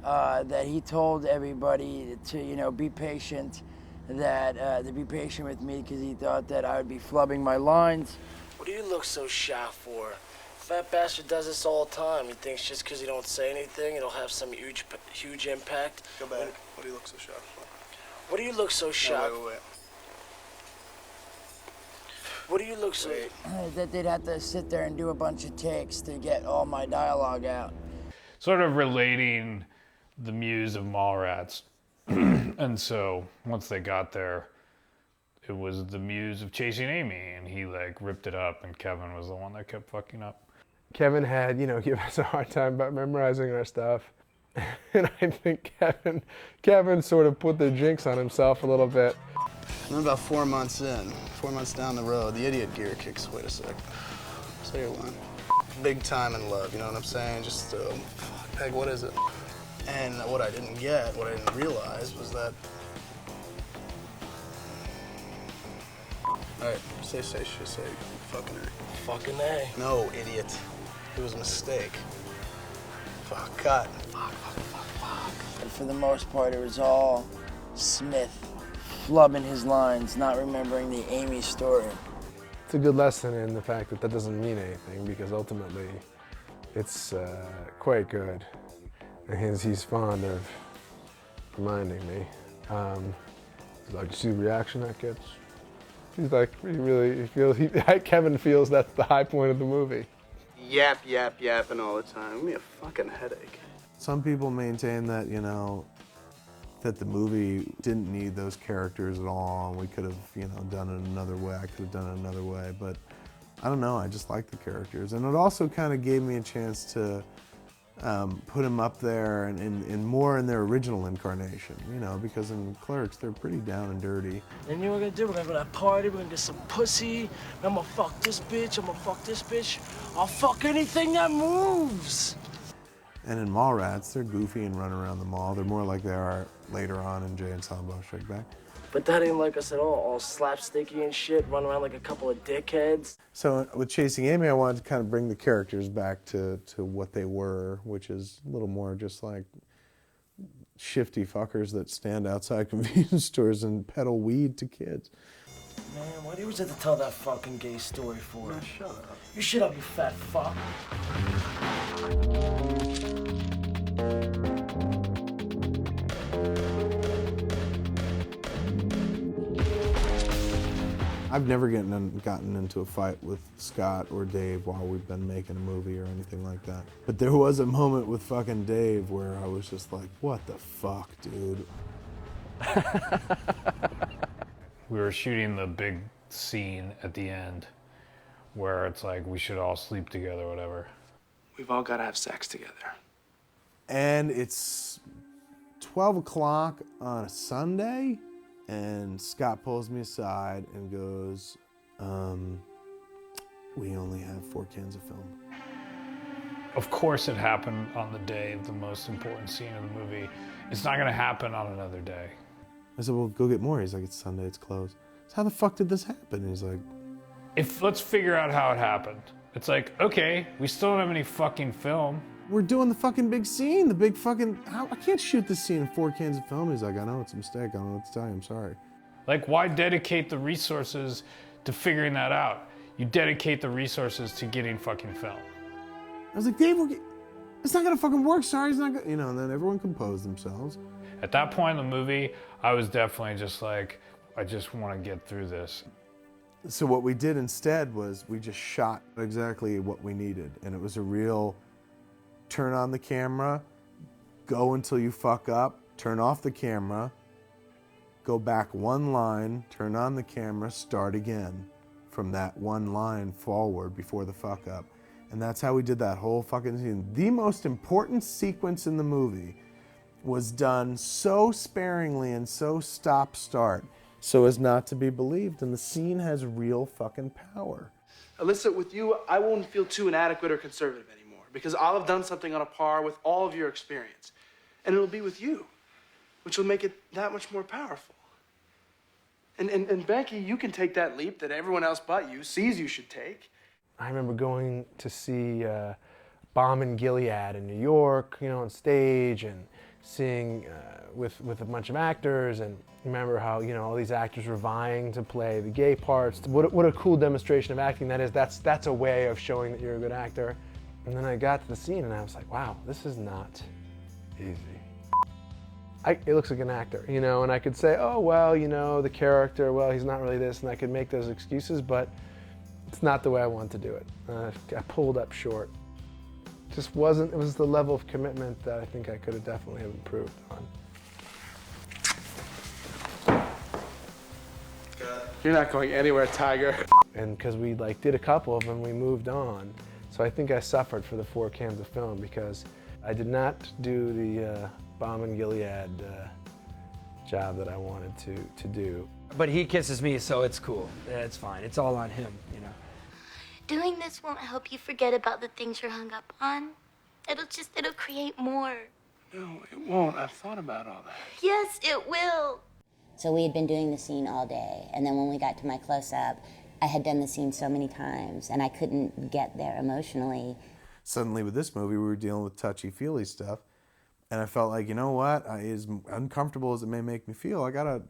that he told everybody to, you know, be patient, to be patient with me because he thought that I would be flubbing my lines. What do you look so shocked for? Fat bastard does this all the time. He thinks just because you don't say anything, it'll have some huge impact. Go back. What do you look so shocked for? What do you look so shocked? Wait. What do you look so... That they'd have to sit there and do a bunch of takes to get all my dialogue out. Sort of relating the Muse of Mallrats. And so once they got there, it was the Muse of Chasing Amy, and he like ripped it up, and Kevin was the one that kept fucking up. Kevin had, you know, give us a hard time about memorizing our stuff. And I think Kevin sort of put the jinx on himself a little bit. And then about 4 months in, 4 months down the road, the idiot gear kicks. Wait a sec. Say your line. Big time in love, you know what I'm saying? Just, fuck, Peg, what is it? And what I didn't get, what I didn't realize was that... All right, say, fucking A. Fucking A. No, idiot. It was a mistake. Fuck, cut. Fuck. And for the most part, it was all Smith flubbing his lines, not remembering the Amy story. It's a good lesson in the fact that that doesn't mean anything, because ultimately it's quite good. And he's fond of reminding me. He's like, you see the reaction that gets? He's like, Kevin feels that's the high point of the movie. Yapping all the time. Give me a fucking headache. Some people maintain that, you know, that the movie didn't need those characters at all, and we could have, you know, done it another way. I could have done it another way, but I don't know. I just like the characters, and it also kind of gave me a chance to put them up there and more in their original incarnation, you know, because in Clerks they're pretty down and dirty. And you know what we're gonna do? We're gonna go to that party, we're gonna get some pussy, I'm gonna fuck this bitch, I'll fuck anything that moves! And in Mallrats, they're goofy and run around the mall. They're more like they are later on in Jay and Silent Bob Strike Back. But that ain't like us at all slapsticky and shit, run around like a couple of dickheads. So with Chasing Amy, I wanted to kind of bring the characters back to what they were, which is a little more just like shifty fuckers that stand outside convenience stores and peddle weed to kids. Man, why do you always have to tell that fucking gay story for? Man, shut up. You shut up, you fat fuck. I've never gotten into a fight with Scott or Dave while we've been making a movie or anything like that. But there was a moment with fucking Dave where I was just like, what the fuck, dude? We were shooting the big scene at the end where it's like we should all sleep together or whatever. We've all got to have sex together. And it's 12 o'clock on a Sunday, and Scott pulls me aside and goes, we only have 4 cans of film. Of course it happened on the day of the most important scene of the movie. It's not gonna happen on another day. I said, well, go get more. He's like, it's Sunday, it's closed. So how the fuck did this happen? And he's like, let's figure out how it happened. It's like, okay, we still don't have any fucking film. We're doing the fucking big scene, the big fucking, I can't shoot this scene in 4 cans of film. He's like, I know, it's a mistake. I don't know what to tell you, I'm sorry. Like, why dedicate the resources to figuring that out? You dedicate the resources to getting fucking film. I was like, Dave, it's not gonna fucking work, sorry, it's not gonna, you know, and then everyone composed themselves. At that point in the movie, I was definitely just like, I just want to get through this. So what we did instead was we just shot exactly what we needed, and it was a real turn on the camera, go until you fuck up, turn off the camera, go back 1 line, turn on the camera, start again from that 1 line forward before the fuck up. And that's how we did that whole fucking scene. The most important sequence in the movie was done so sparingly and so stop-start so as not to be believed, and the scene has real fucking power. Alyssa, with you, I won't feel too inadequate or conservative anymore because I'll have done something on a par with all of your experience. And it'll be with you. which will make it that much more powerful. And Becky, you can take that leap that everyone else but you sees you should take. I remember going to see Bomb in Gilead in New York, you know, on stage, and seeing with a bunch of actors, and remember how, you know, all these actors were vying to play the gay parts. What a cool demonstration of acting that is. That's a way of showing that you're a good actor. And then I got to the scene and I was like, wow, this is not easy. It looks like an actor, you know, and I could say, oh, well, you know, the character, well, he's not really this, and I could make those excuses, but it's not the way I want to do it. I pulled up short. Just wasn't, it was the level of commitment that I think I could have definitely have improved on. You're not going anywhere, Tiger. And because we like did a couple of them, we moved on. So I think I suffered for the 4 cans of film because I did not do the Bomb in Gilead job that I wanted to do. But he kisses me, so it's cool. It's fine. It's all on him, you know. Doing this won't help you forget about the things you're hung up on. It'll create more. No, it won't. I've thought about all that. Yes, it will. So we had been doing the scene all day, and then when we got to my close-up, I had done the scene so many times, and I couldn't get there emotionally. Suddenly with this movie, we were dealing with touchy-feely stuff, and I felt like, you know what, as uncomfortable as it may make me feel, I gotta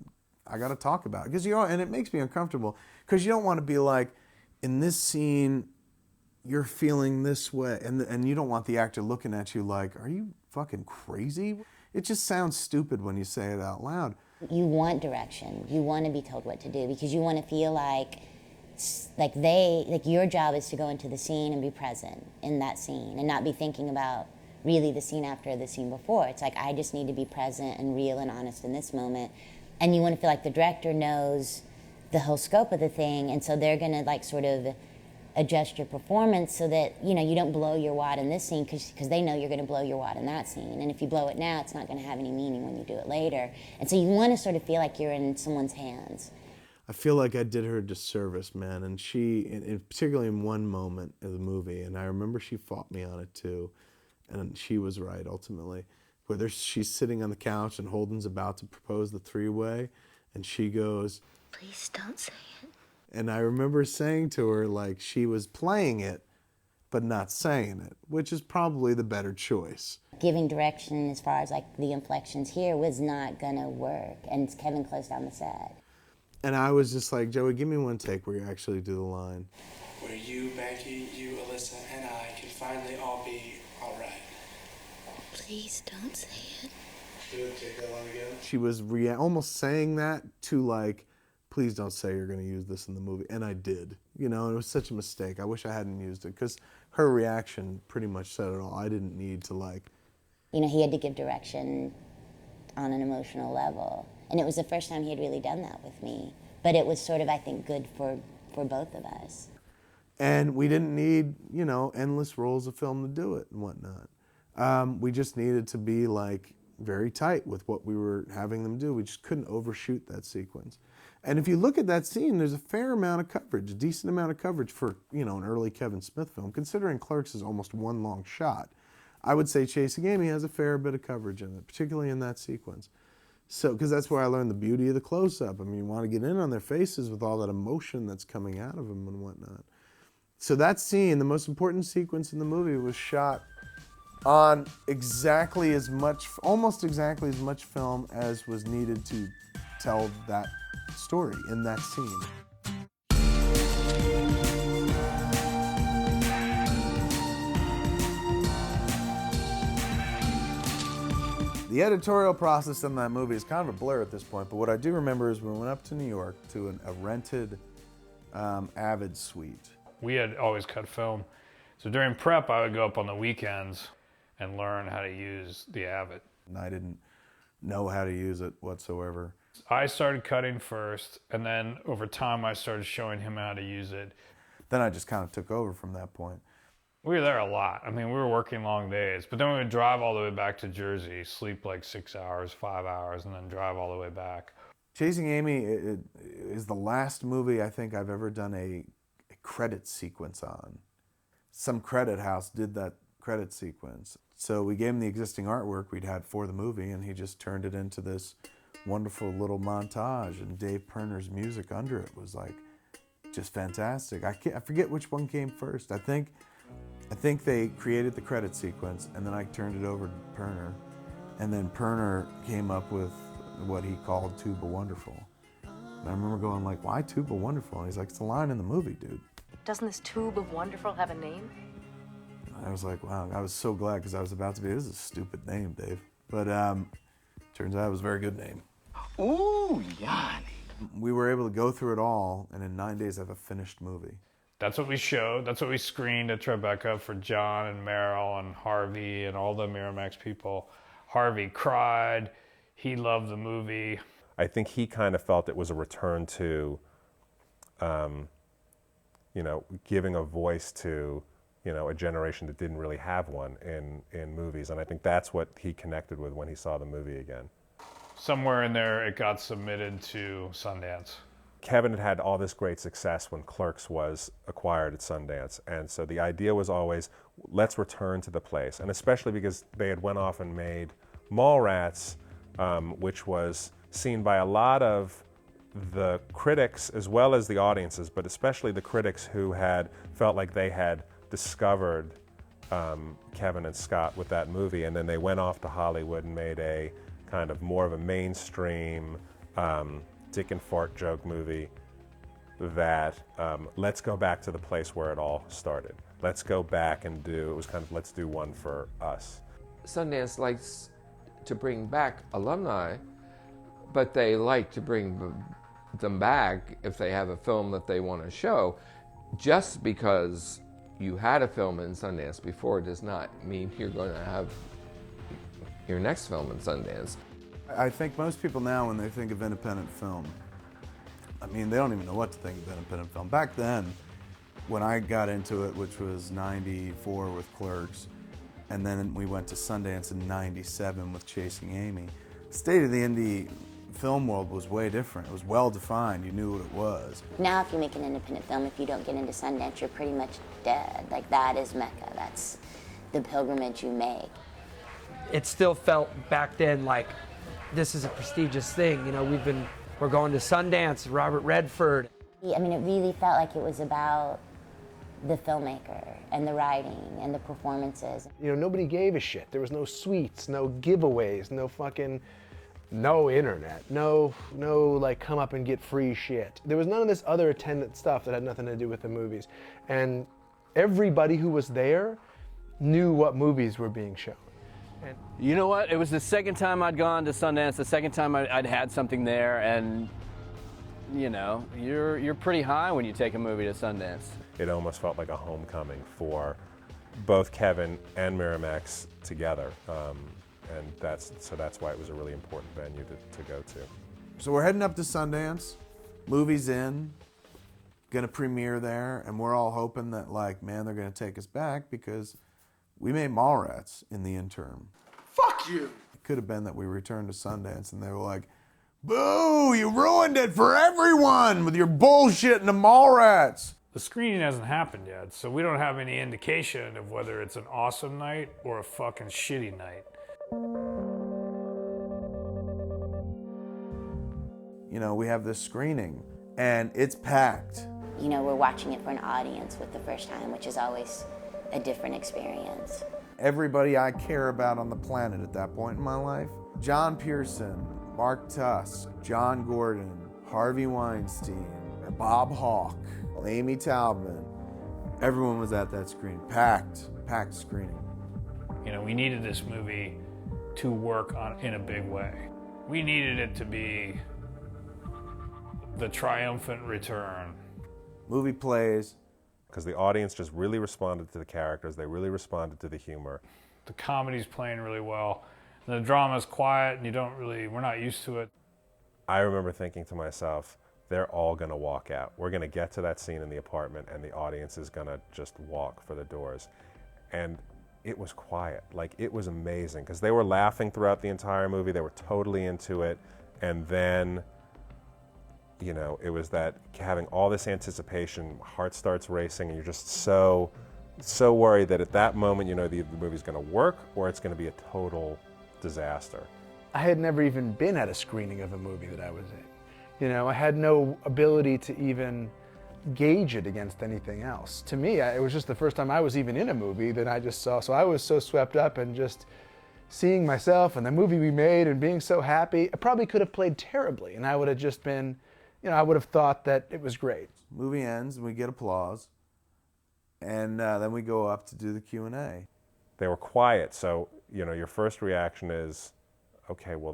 talk about it. Because, you know, and it makes me uncomfortable, because you don't want to be like, in this scene, you're feeling this way, and you don't want the actor looking at you like, are you fucking crazy? It just sounds stupid when you say it out loud. You want direction. You want to be told what to do because you want to feel like your job is to go into the scene and be present in that scene and not be thinking about really the scene after the scene before. It's like, I just need to be present and real and honest in this moment. And you want to feel like the director knows the whole scope of the thing, and so they're going to like sort of adjust your performance so that, you know, you don't blow your wad in this scene because they know you're going to blow your wad in that scene. And if you blow it now, it's not going to have any meaning when you do it later. And so you want to sort of feel like you're in someone's hands. I feel like I did her a disservice, man, and particularly in one moment of the movie, and I remember she fought me on it too, and she was right ultimately. Whether she's sitting on the couch and Holden's about to propose the 3-way, and she goes, "Please don't say it." And I remember saying to her, like, she was playing it, but not saying it, which is probably the better choice. Giving direction as far as like the inflections here was not gonna work, and Kevin closed down the set. And I was just like, Joey, give me one take where you actually do the line. Where you, Becky, you, Alyssa, and I can finally all be all right. Please don't say it. Do it, take that one again. She was almost saying that to like, please don't say you're going to use this in the movie. And I did. You know, it was such a mistake. I wish I hadn't used it because her reaction pretty much said it all. I didn't need to like... You know, he had to give direction on an emotional level. And it was the first time he had really done that with me. But it was sort of, I think, good for both of us. And we didn't need, you know, endless rolls of film to do it and whatnot. We just needed to be like very tight with what we were having them do. We just couldn't overshoot that sequence. And if you look at that scene, there's a fair amount of coverage, a decent amount of coverage for, you know, an early Kevin Smith film. Considering Clerks is almost one long shot, I would say Chasing Amy has a fair bit of coverage in it, particularly in that sequence. So, because that's where I learned the beauty of the close-up. I mean, you want to get in on their faces with all that emotion that's coming out of them and whatnot. So that scene, the most important sequence in the movie, was shot on exactly as much, almost exactly as much film as was needed to tell that story in that scene. The editorial process in that movie is kind of a blur at this point, but what I do remember is we went up to New York to a rented Avid suite. We had always cut film. So during prep, I would go up on the weekends and learn how to use the Avid. And I didn't know how to use it whatsoever. I started cutting first, and then over time, I started showing him how to use it. Then I just kind of took over from that point. We were there a lot. I mean, we were working long days, but then we would drive all the way back to Jersey, sleep like 6 hours, 5 hours, and then drive all the way back. Chasing Amy is the last movie I think I've ever done a credit sequence on. Some credit house did that credit sequence. So we gave him the existing artwork we'd had for the movie, and he just turned it into this wonderful little montage, and Dave Pirner's music under it was like just fantastic. I forget which one came first. I think they created the credit sequence, and then I turned it over to Pirner, and then Pirner came up with what he called Tuba Wonderful. And I remember going like, why Tuba Wonderful? And he's like, it's a line in the movie, dude. Doesn't this tube of wonderful have a name? I was like, wow, I was so glad, because I was about to be, this is a stupid name, Dave. But turns out it was a very good name. Ooh, Yanni. We were able to go through it all, and in 9 days have a finished movie. That's what we showed. That's what we screened at Tribeca for John and Meryl and Harvey and all the Miramax people. Harvey cried. He loved the movie. I think he kind of felt it was a return to, giving a voice to, a generation that didn't really have one in movies. And I think that's what he connected with when he saw the movie again. Somewhere in there, it got submitted to Sundance. Kevin had had all this great success when Clerks was acquired at Sundance. And so the idea was always, let's return to the place. And especially because they had went off and made Mallrats, which was seen by a lot of the critics as well as the audiences, but especially the critics who had felt like they had discovered Kevin and Scott with that movie. And then they went off to Hollywood and made a kind of more of a mainstream dick and fart joke movie that let's go back to the place where it all started. Let's go back and it was kind of, let's do one for us. Sundance likes to bring back alumni, but they like to bring them back if they have a film that they want to show. Just because you had a film in Sundance before does not mean you're going to have your next film in Sundance. I think most people now, when they think of independent film, I mean, they don't even know what to think of independent film. Back then, when I got into it, which was 94 with Clerks, and then we went to Sundance in 97 with Chasing Amy, the state of the indie film world was way different. It was well defined. You knew what it was. Now if you make an independent film, if you don't get into Sundance, you're pretty much dead. Like, that is Mecca. That's the pilgrimage you make. It still felt back then like this is a prestigious thing. We're going to Sundance, Robert Redford. I mean, it really felt like it was about the filmmaker and the writing and the performances. Nobody gave a shit. There was no sweets, no giveaways, no internet, no like come up and get free shit. There was none of this other attendant stuff that had nothing to do with the movies. And everybody who was there knew what movies were being shown. You know what? It was the second time I'd gone to Sundance, the second time I'd had something there, and you're pretty high when you take a movie to Sundance. It almost felt like a homecoming for both Kevin and Miramax together, and that's why it was a really important venue to go to. So we're heading up to Sundance, movie's in, gonna premiere there, and we're all hoping that they're gonna take us back because we made Mallrats in the interim. Fuck you! It could have been that we returned to Sundance and they were like, boo, you ruined it for everyone with your bullshit in the Mallrats. The screening hasn't happened yet, so we don't have any indication of whether it's an awesome night or a fucking shitty night. We have this screening and it's packed. We're watching it for an audience with the first time, which is always a different experience. Everybody I care about on the planet at that point in my life, John Pearson, Mark Tusk, John Gordon, Harvey Weinstein, Bob Hawke, Amy Taubman, everyone was at that screening, packed screening. We needed this movie to work in a big way. We needed it to be the triumphant return. Movie plays. Because the audience just really responded to the characters, they really responded to the humor. The comedy's playing really well. And the drama's quiet and we're not used to it. I remember thinking to myself, they're all gonna walk out. We're gonna get to that scene in the apartment and the audience is gonna just walk for the doors. And it was quiet, it was amazing, because they were laughing throughout the entire movie, they were totally into it, and then it was that having all this anticipation, heart starts racing, and you're just so so worried that at that moment, you know, the movie's going to work or it's going to be a total disaster. I had never even been at a screening of a movie that I was in. You know, I had no ability to even gauge it against anything else. To me, it was just the first time I was even in a movie that I just saw. So I was so swept up and just seeing myself and the movie we made and being so happy. I probably could have played terribly, and I would have just been, you know, I would have thought that it was great. Movie ends and we get applause, and then we go up to do the Q&A. They were quiet, so, you know, your first reaction is, okay, well,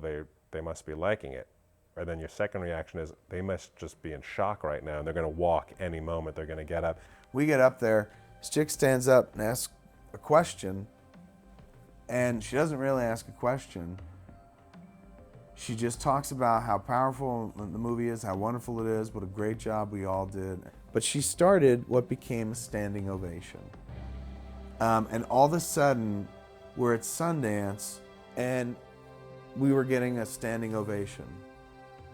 they must be liking it. And then your second reaction is, they must just be in shock right now, and they're going to walk any moment. They're going to get up. We get up there, this chick stands up and asks a question, and she doesn't really ask a question. She just talks about how powerful the movie is, how wonderful it is, what a great job we all did. But she started what became a standing ovation. And all of a sudden, we're at Sundance, and we were getting a standing ovation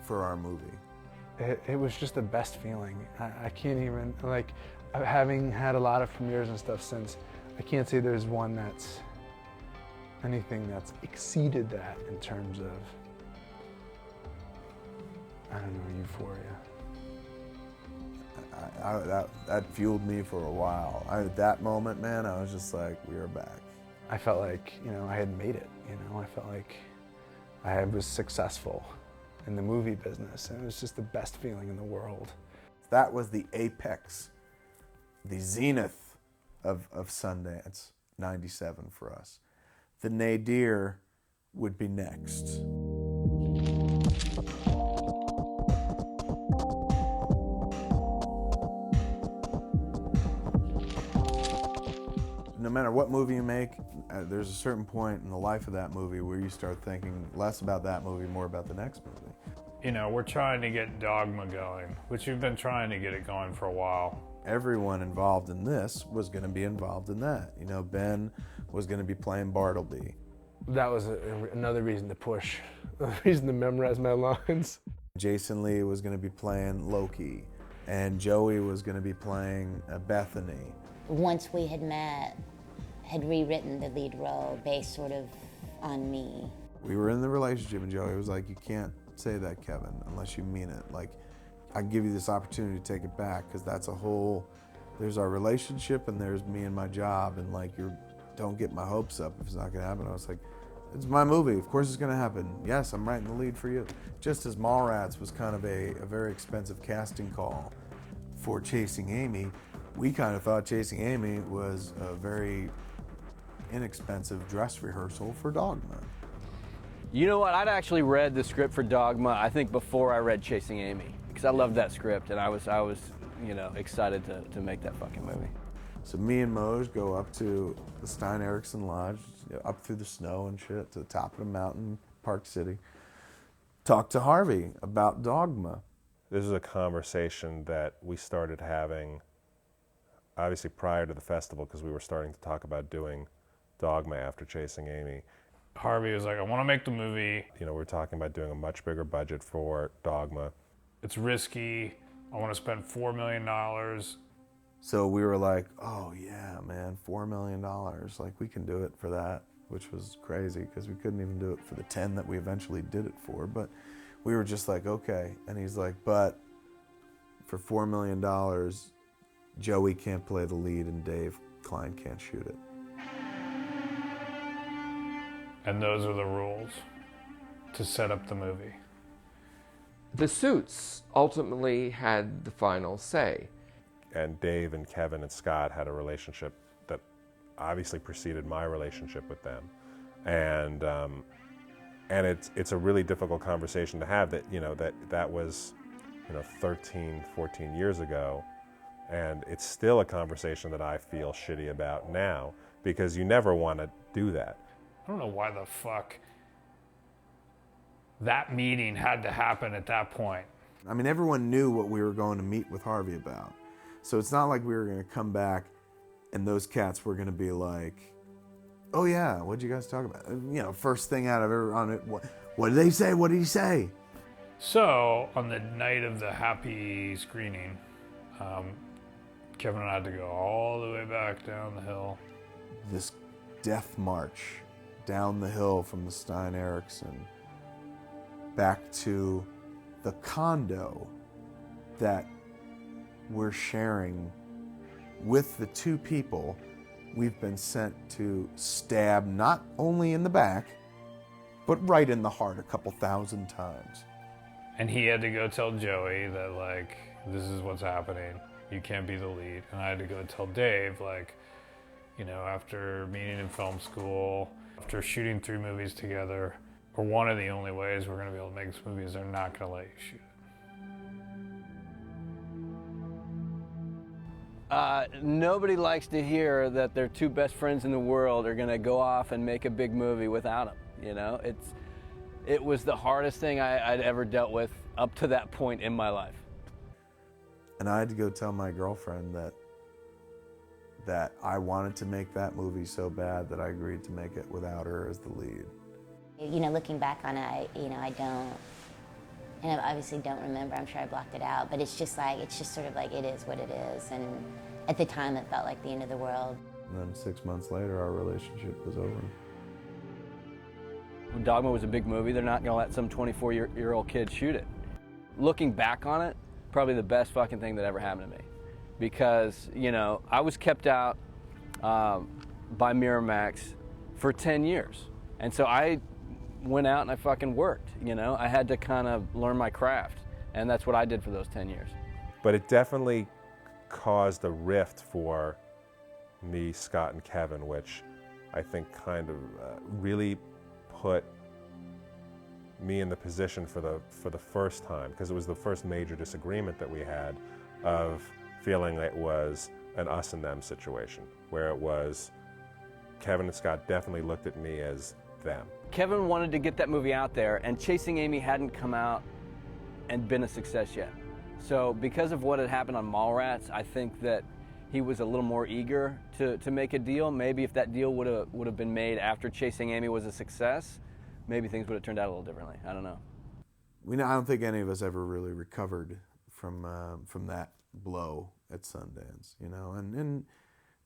for our movie. It was just the best feeling. I can't even, like, having had a lot of premieres and stuff since, I can't say there's one that's anything that's exceeded that in terms of, I don't know, euphoria. That fueled me for a while. At that moment, man, I was just like, we are back. I felt like, you know, I had made it, you know, I felt like I was successful in the movie business, and it was just the best feeling in the world. That was the apex, the zenith of Sundance, 97 for us. The nadir would be next. No matter what movie you make, there's a certain point in the life of that movie where you start thinking less about that movie, more about the next movie. You know, we're trying to get Dogma going, which we've been trying to get it going for a while. Everyone involved in this was going to be involved in that. You know, Ben was going to be playing Bartleby. That was another reason to push, a reason to memorize my lines. Jason Lee was going to be playing Loki, and Joey was going to be playing Bethany. Once we had met, had rewritten the lead role based sort of on me. We were in the relationship, and Joey was like, you can't say that, Kevin, unless you mean it. Like, I can give you this opportunity to take it back, because that's a whole, there's our relationship and there's me and my job, and like, don't get my hopes up if it's not gonna happen. I was like, it's my movie, of course it's gonna happen. Yes, I'm writing the lead for you. Just as Mallrats was kind of a very expensive casting call for Chasing Amy, we kind of thought Chasing Amy was a very inexpensive dress rehearsal for Dogma. You know what? I'd actually read the script for Dogma, I think, before I read Chasing Amy, because I loved that script, and I was, you know, excited to make that fucking movie. So me and Moj go up to the Stein Eriksen Lodge, up through the snow and shit, to the top of the mountain, Park City. Talk to Harvey about Dogma. This is a conversation that we started having, obviously prior to the festival, because we were starting to talk about doing Dogma after Chasing Amy. Harvey was like, I want to make the movie. You know, we're talking about doing a much bigger budget for Dogma. It's risky. I want to spend $4 million. So we were like, oh yeah, man, $4 million. Like, we can do it for that, which was crazy because we couldn't even do it for the 10 that we eventually did it for. But we were just like, okay. And he's like, but for $4 million, Joey can't play the lead and Dave Klein can't shoot it. And those are the rules to set up the movie. The suits ultimately had the final say. And Dave and Kevin and Scott had a relationship that obviously preceded my relationship with them. And it's a really difficult conversation to have, that, you know, that was, you know, 13, 14 years ago. And it's still a conversation that I feel shitty about now, because you never want to do that. I don't know why the fuck that meeting had to happen at that point. I mean, everyone knew what we were going to meet with Harvey about. So it's not like we were going to come back and those cats were going to be like, oh yeah, what'd you guys talk about? You know, first thing out of it on it, what did they say? What did he say? So on the night of the happy screening, Kevin and I had to go all the way back down the hill. This death march down the hill from the Stein Eriksen back to the condo that we're sharing with the two people we've been sent to stab not only in the back, but right in the heart a couple thousand times. And he had to go tell Joey that, like, this is what's happening. You can't be the lead. And I had to go tell Dave, like, you know, after meeting in film school, after shooting 3 movies together, or one of the only ways we're going to be able to make this movie is they're not going to let you shoot it. Nobody likes to hear that their 2 best friends in the world are going to go off and make a big movie without them. You know, it was the hardest thing I'd ever dealt with up to that point in my life. And I had to go tell my girlfriend that I wanted to make that movie so bad that I agreed to make it without her as the lead. You know, looking back on it, I don't, and I obviously don't remember. I'm sure I blocked it out, but it's just sort of like it is what it is. And at the time, it felt like the end of the world. And then 6 months later, our relationship was over. When Dogma was a big movie, they're not going to let some 24-year-old kid shoot it. Looking back on it, probably the best fucking thing that ever happened to me. Because, you know, I was kept out by Miramax for 10 years. And so I went out and I fucking worked, you know. I had to kind of learn my craft. And that's what I did for those 10 years. But it definitely caused a rift for me, Scott, and Kevin, which I think kind of really put me in the position for the first time, because it was the first major disagreement that we had of feeling it was an us and them situation, where it was Kevin and Scott definitely looked at me as them. Kevin wanted to get that movie out there, and Chasing Amy hadn't come out and been a success yet. So because of what had happened on Mallrats, I think that he was a little more eager to make a deal. Maybe if that deal would have been made after Chasing Amy was a success, maybe things would have turned out a little differently. I don't know. I don't think any of us ever really recovered from that blow at Sundance, you know. And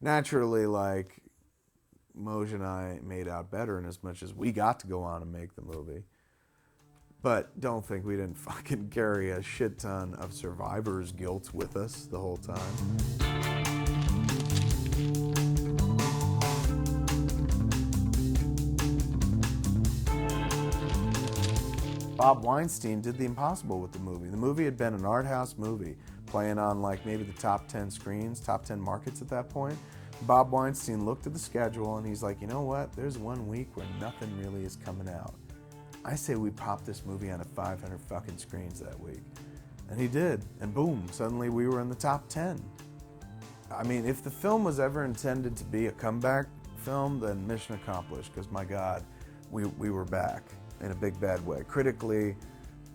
naturally, like, Moj and I made out better in as much as we got to go on and make the movie. But don't think we didn't fucking carry a shit ton of survivor's guilt with us the whole time. Bob Weinstein did the impossible with the movie. The movie had been an art house movie, playing on like maybe the top 10 screens, top 10 markets at that point. Bob Weinstein looked at the schedule and he's like, you know what? There's 1 week where nothing really is coming out. I say we pop this movie on at 500 fucking screens that week. And he did, and boom, suddenly we were in the top 10. I mean, if the film was ever intended to be a comeback film, then mission accomplished, because my God, we were back in a big bad way. Critically,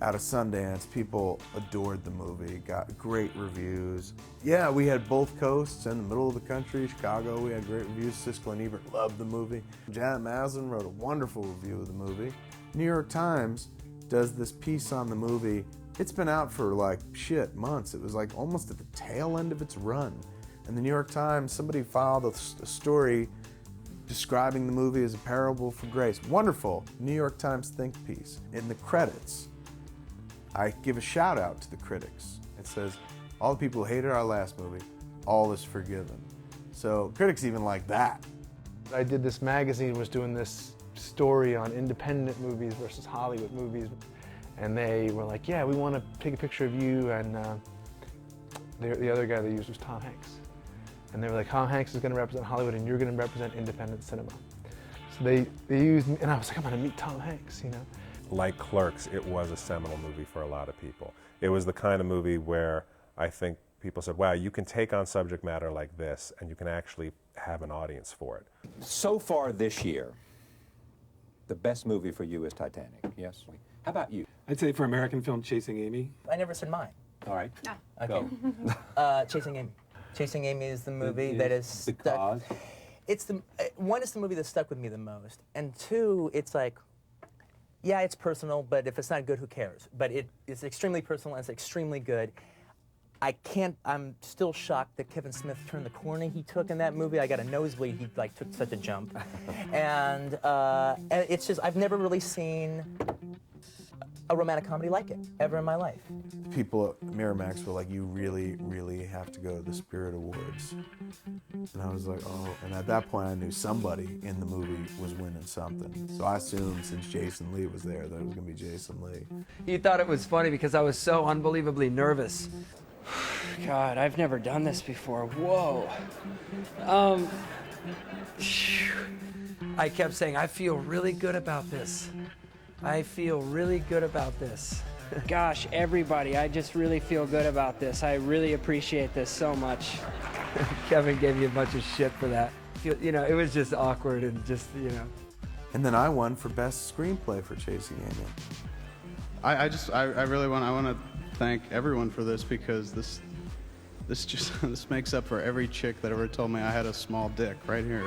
out of Sundance, people adored the movie, got great reviews. Yeah, we had both coasts in the middle of the country. Chicago, we had great reviews. Siskel and Ebert loved the movie. Janet Maslin wrote a wonderful review of the movie. New York Times does this piece on the movie. It's been out for like shit months. It was like almost at the tail end of its run. And the New York Times, somebody filed a story describing the movie as a parable for grace. Wonderful New York Times think piece. In the credits, I give a shout out to the critics. It says, all the people who hated our last movie, all is forgiven. So critics even like that. I did this magazine, was doing this story on independent movies versus Hollywood movies. And they were like, yeah, we want to take a picture of you. And the other guy they used was Tom Hanks. And they were like, Tom Hanks is going to represent Hollywood and you're going to represent independent cinema. So they used me, and I was like, I'm going to meet Tom Hanks, you know. Like Clerks, it was a seminal movie for a lot of people. It was the kind of movie where I think people said, wow, you can take on subject matter like this and you can actually have an audience for it. So far this year, the best movie for you is Titanic, yes? How about you? I'd say for American film, Chasing Amy. I never said mine. All right. No. Okay. Chasing Amy. Chasing Amy is the movie that is stuck. It's the one is the movie that stuck with me the most, and two, it's like, yeah, it's personal, but if it's not good, who cares? But it's extremely personal and it's extremely good. I'm still shocked that Kevin Smith turned the corner he took in that movie. I got a nosebleed. He like took such a jump, and it's just I've never really seen a romantic comedy like it ever in my life. People at Miramax were like, you really, really have to go to the Spirit Awards. And I was like, oh. And at that point, I knew somebody in the movie was winning something. So I assumed since Jason Lee was there that it was going to be Jason Lee. He thought it was funny because I was so unbelievably nervous. God, I've never done this before. Whoa. I kept saying, I feel really good about this. I feel really good about this. Gosh, everybody, I just really feel good about this. I really appreciate this so much. Kevin gave me a bunch of shit for that. You know, it was just awkward and just, you know. And then I won for Best Screenplay for Chasing Amy. I really want to thank everyone for this, because this makes up for every chick that ever told me I had a small dick right here.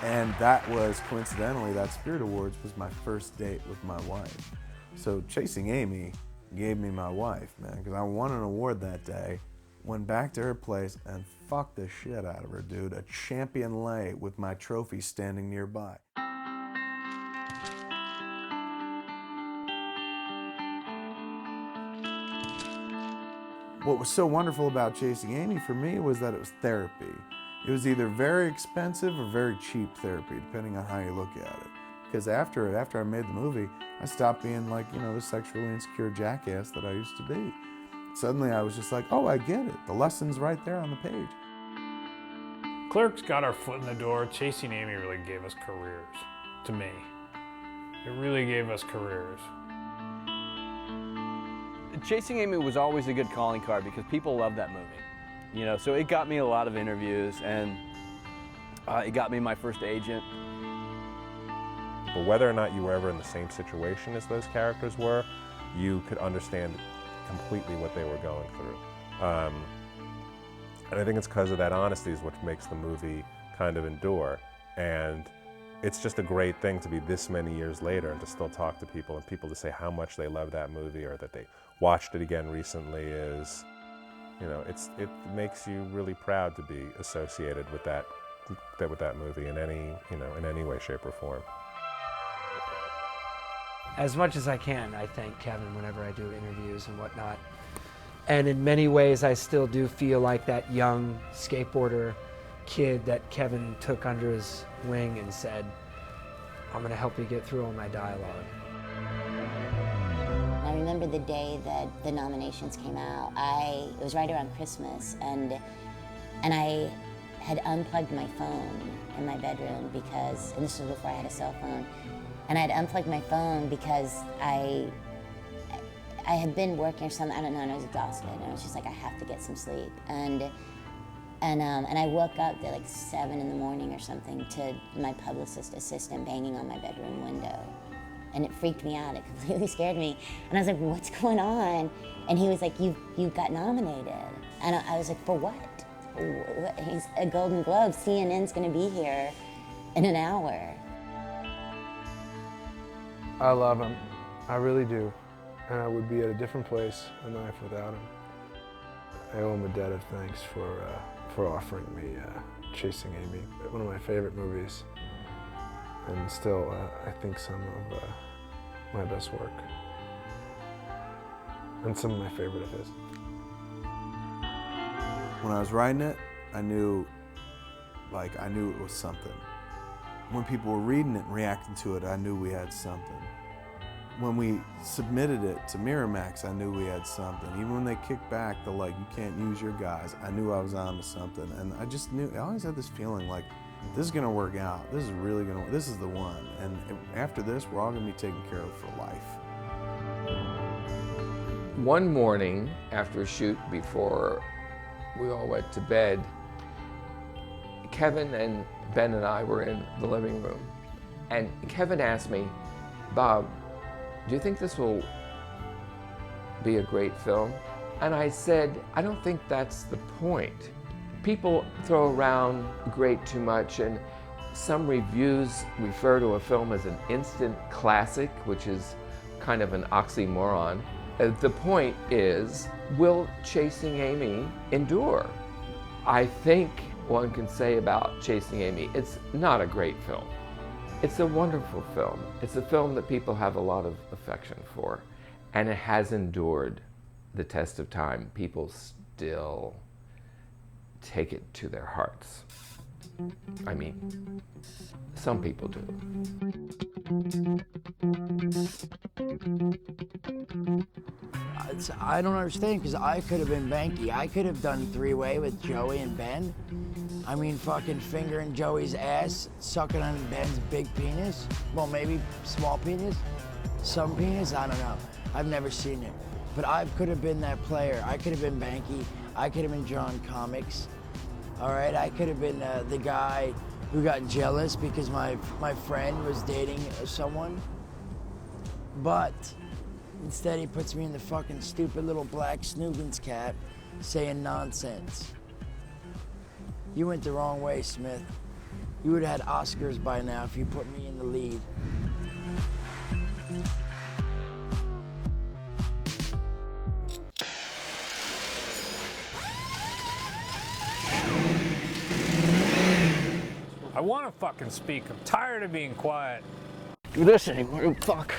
And that was, coincidentally, that Spirit Awards was my first date with my wife. So Chasing Amy gave me my wife, man, because I won an award that day, went back to her place and fucked the shit out of her, dude. A champion lay with my trophy standing nearby. What was so wonderful about Chasing Amy for me was that it was therapy. It was either very expensive or very cheap therapy, depending on how you look at it. Because after I made the movie, I stopped being like, you know, the sexually insecure jackass that I used to be. Suddenly I was just like, oh, I get it. The lesson's right there on the page. Clerks got our foot in the door. Chasing Amy really gave us careers, to me. It really gave us careers. Chasing Amy was always a good calling card because people love that movie. You know, so it got me a lot of interviews, and it got me my first agent. But whether or not you were ever in the same situation as those characters were, you could understand completely what they were going through. And I think it's because of that honesty is what makes the movie kind of endure. And it's just a great thing to be this many years later and to still talk to people, and people to say how much they love that movie or that they watched it again recently is, you know, it makes you really proud to be associated with that movie in any way, shape, or form. As much as I can, I thank Kevin whenever I do interviews and whatnot. And in many ways, I still do feel like that young skateboarder kid that Kevin took under his wing and said, I'm going to help you get through all my dialogue. I remember the day that the nominations came out. It was right around Christmas, and I had unplugged my phone in my bedroom because, and this was before I had a cell phone, and I had unplugged my phone because I had been working or something, I don't know, and I was exhausted, and I was just like, I have to get some sleep. And I woke up at like 7 in the morning or something to my publicist assistant banging on my bedroom window. And it freaked me out, it completely scared me. And I was like, what's going on? And he was like, you got nominated. And I was like, for what? He's a Golden Globe, CNN's gonna be here in an hour. I love him, I really do. And I would be at a different place in life without him. I owe him a debt of thanks for offering me Chasing Amy, one of my favorite movies, and still I think some of my best work, and some of my favorite of his. When I was writing it, I knew it was something. When people were reading it and reacting to it, I knew we had something. When we submitted it to Miramax, I knew we had something. Even when they kicked back the like, you can't use your guys, I knew I was on to something. And I just knew, I always had this feeling like, this is gonna work out. This is really gonna work. This is the one. And after this, we're all gonna be taken care of for life. One morning after a shoot, before we all went to bed, Kevin and Ben and I were in the living room. And Kevin asked me, Bob, do you think this will be a great film? And I said, I don't think that's the point. People throw around great too much, and some reviews refer to a film as an instant classic, which is kind of an oxymoron. The point is, will Chasing Amy endure? I think one can say about Chasing Amy, it's not a great film. It's a wonderful film. It's a film that people have a lot of affection for, and it has endured the test of time. People still take it to their hearts. I mean, some people do. I don't understand, because I could have been Banky. I could have done three-way with Joey and Ben. I mean, fucking fingering Joey's ass, sucking on Ben's big penis. Well, maybe small penis, some penis, I don't know. I've never seen it. But I could have been that player. I could have been Banky. I could have been John Comics. All right, I could have been the guy who got jealous because my friend was dating someone. But instead, he puts me in the fucking stupid little black Snoogans cap saying nonsense. You went the wrong way, Smith. You would have had Oscars by now if you put me in the lead. I want to fucking speak. I'm tired of being quiet. Do this anymore, fuck.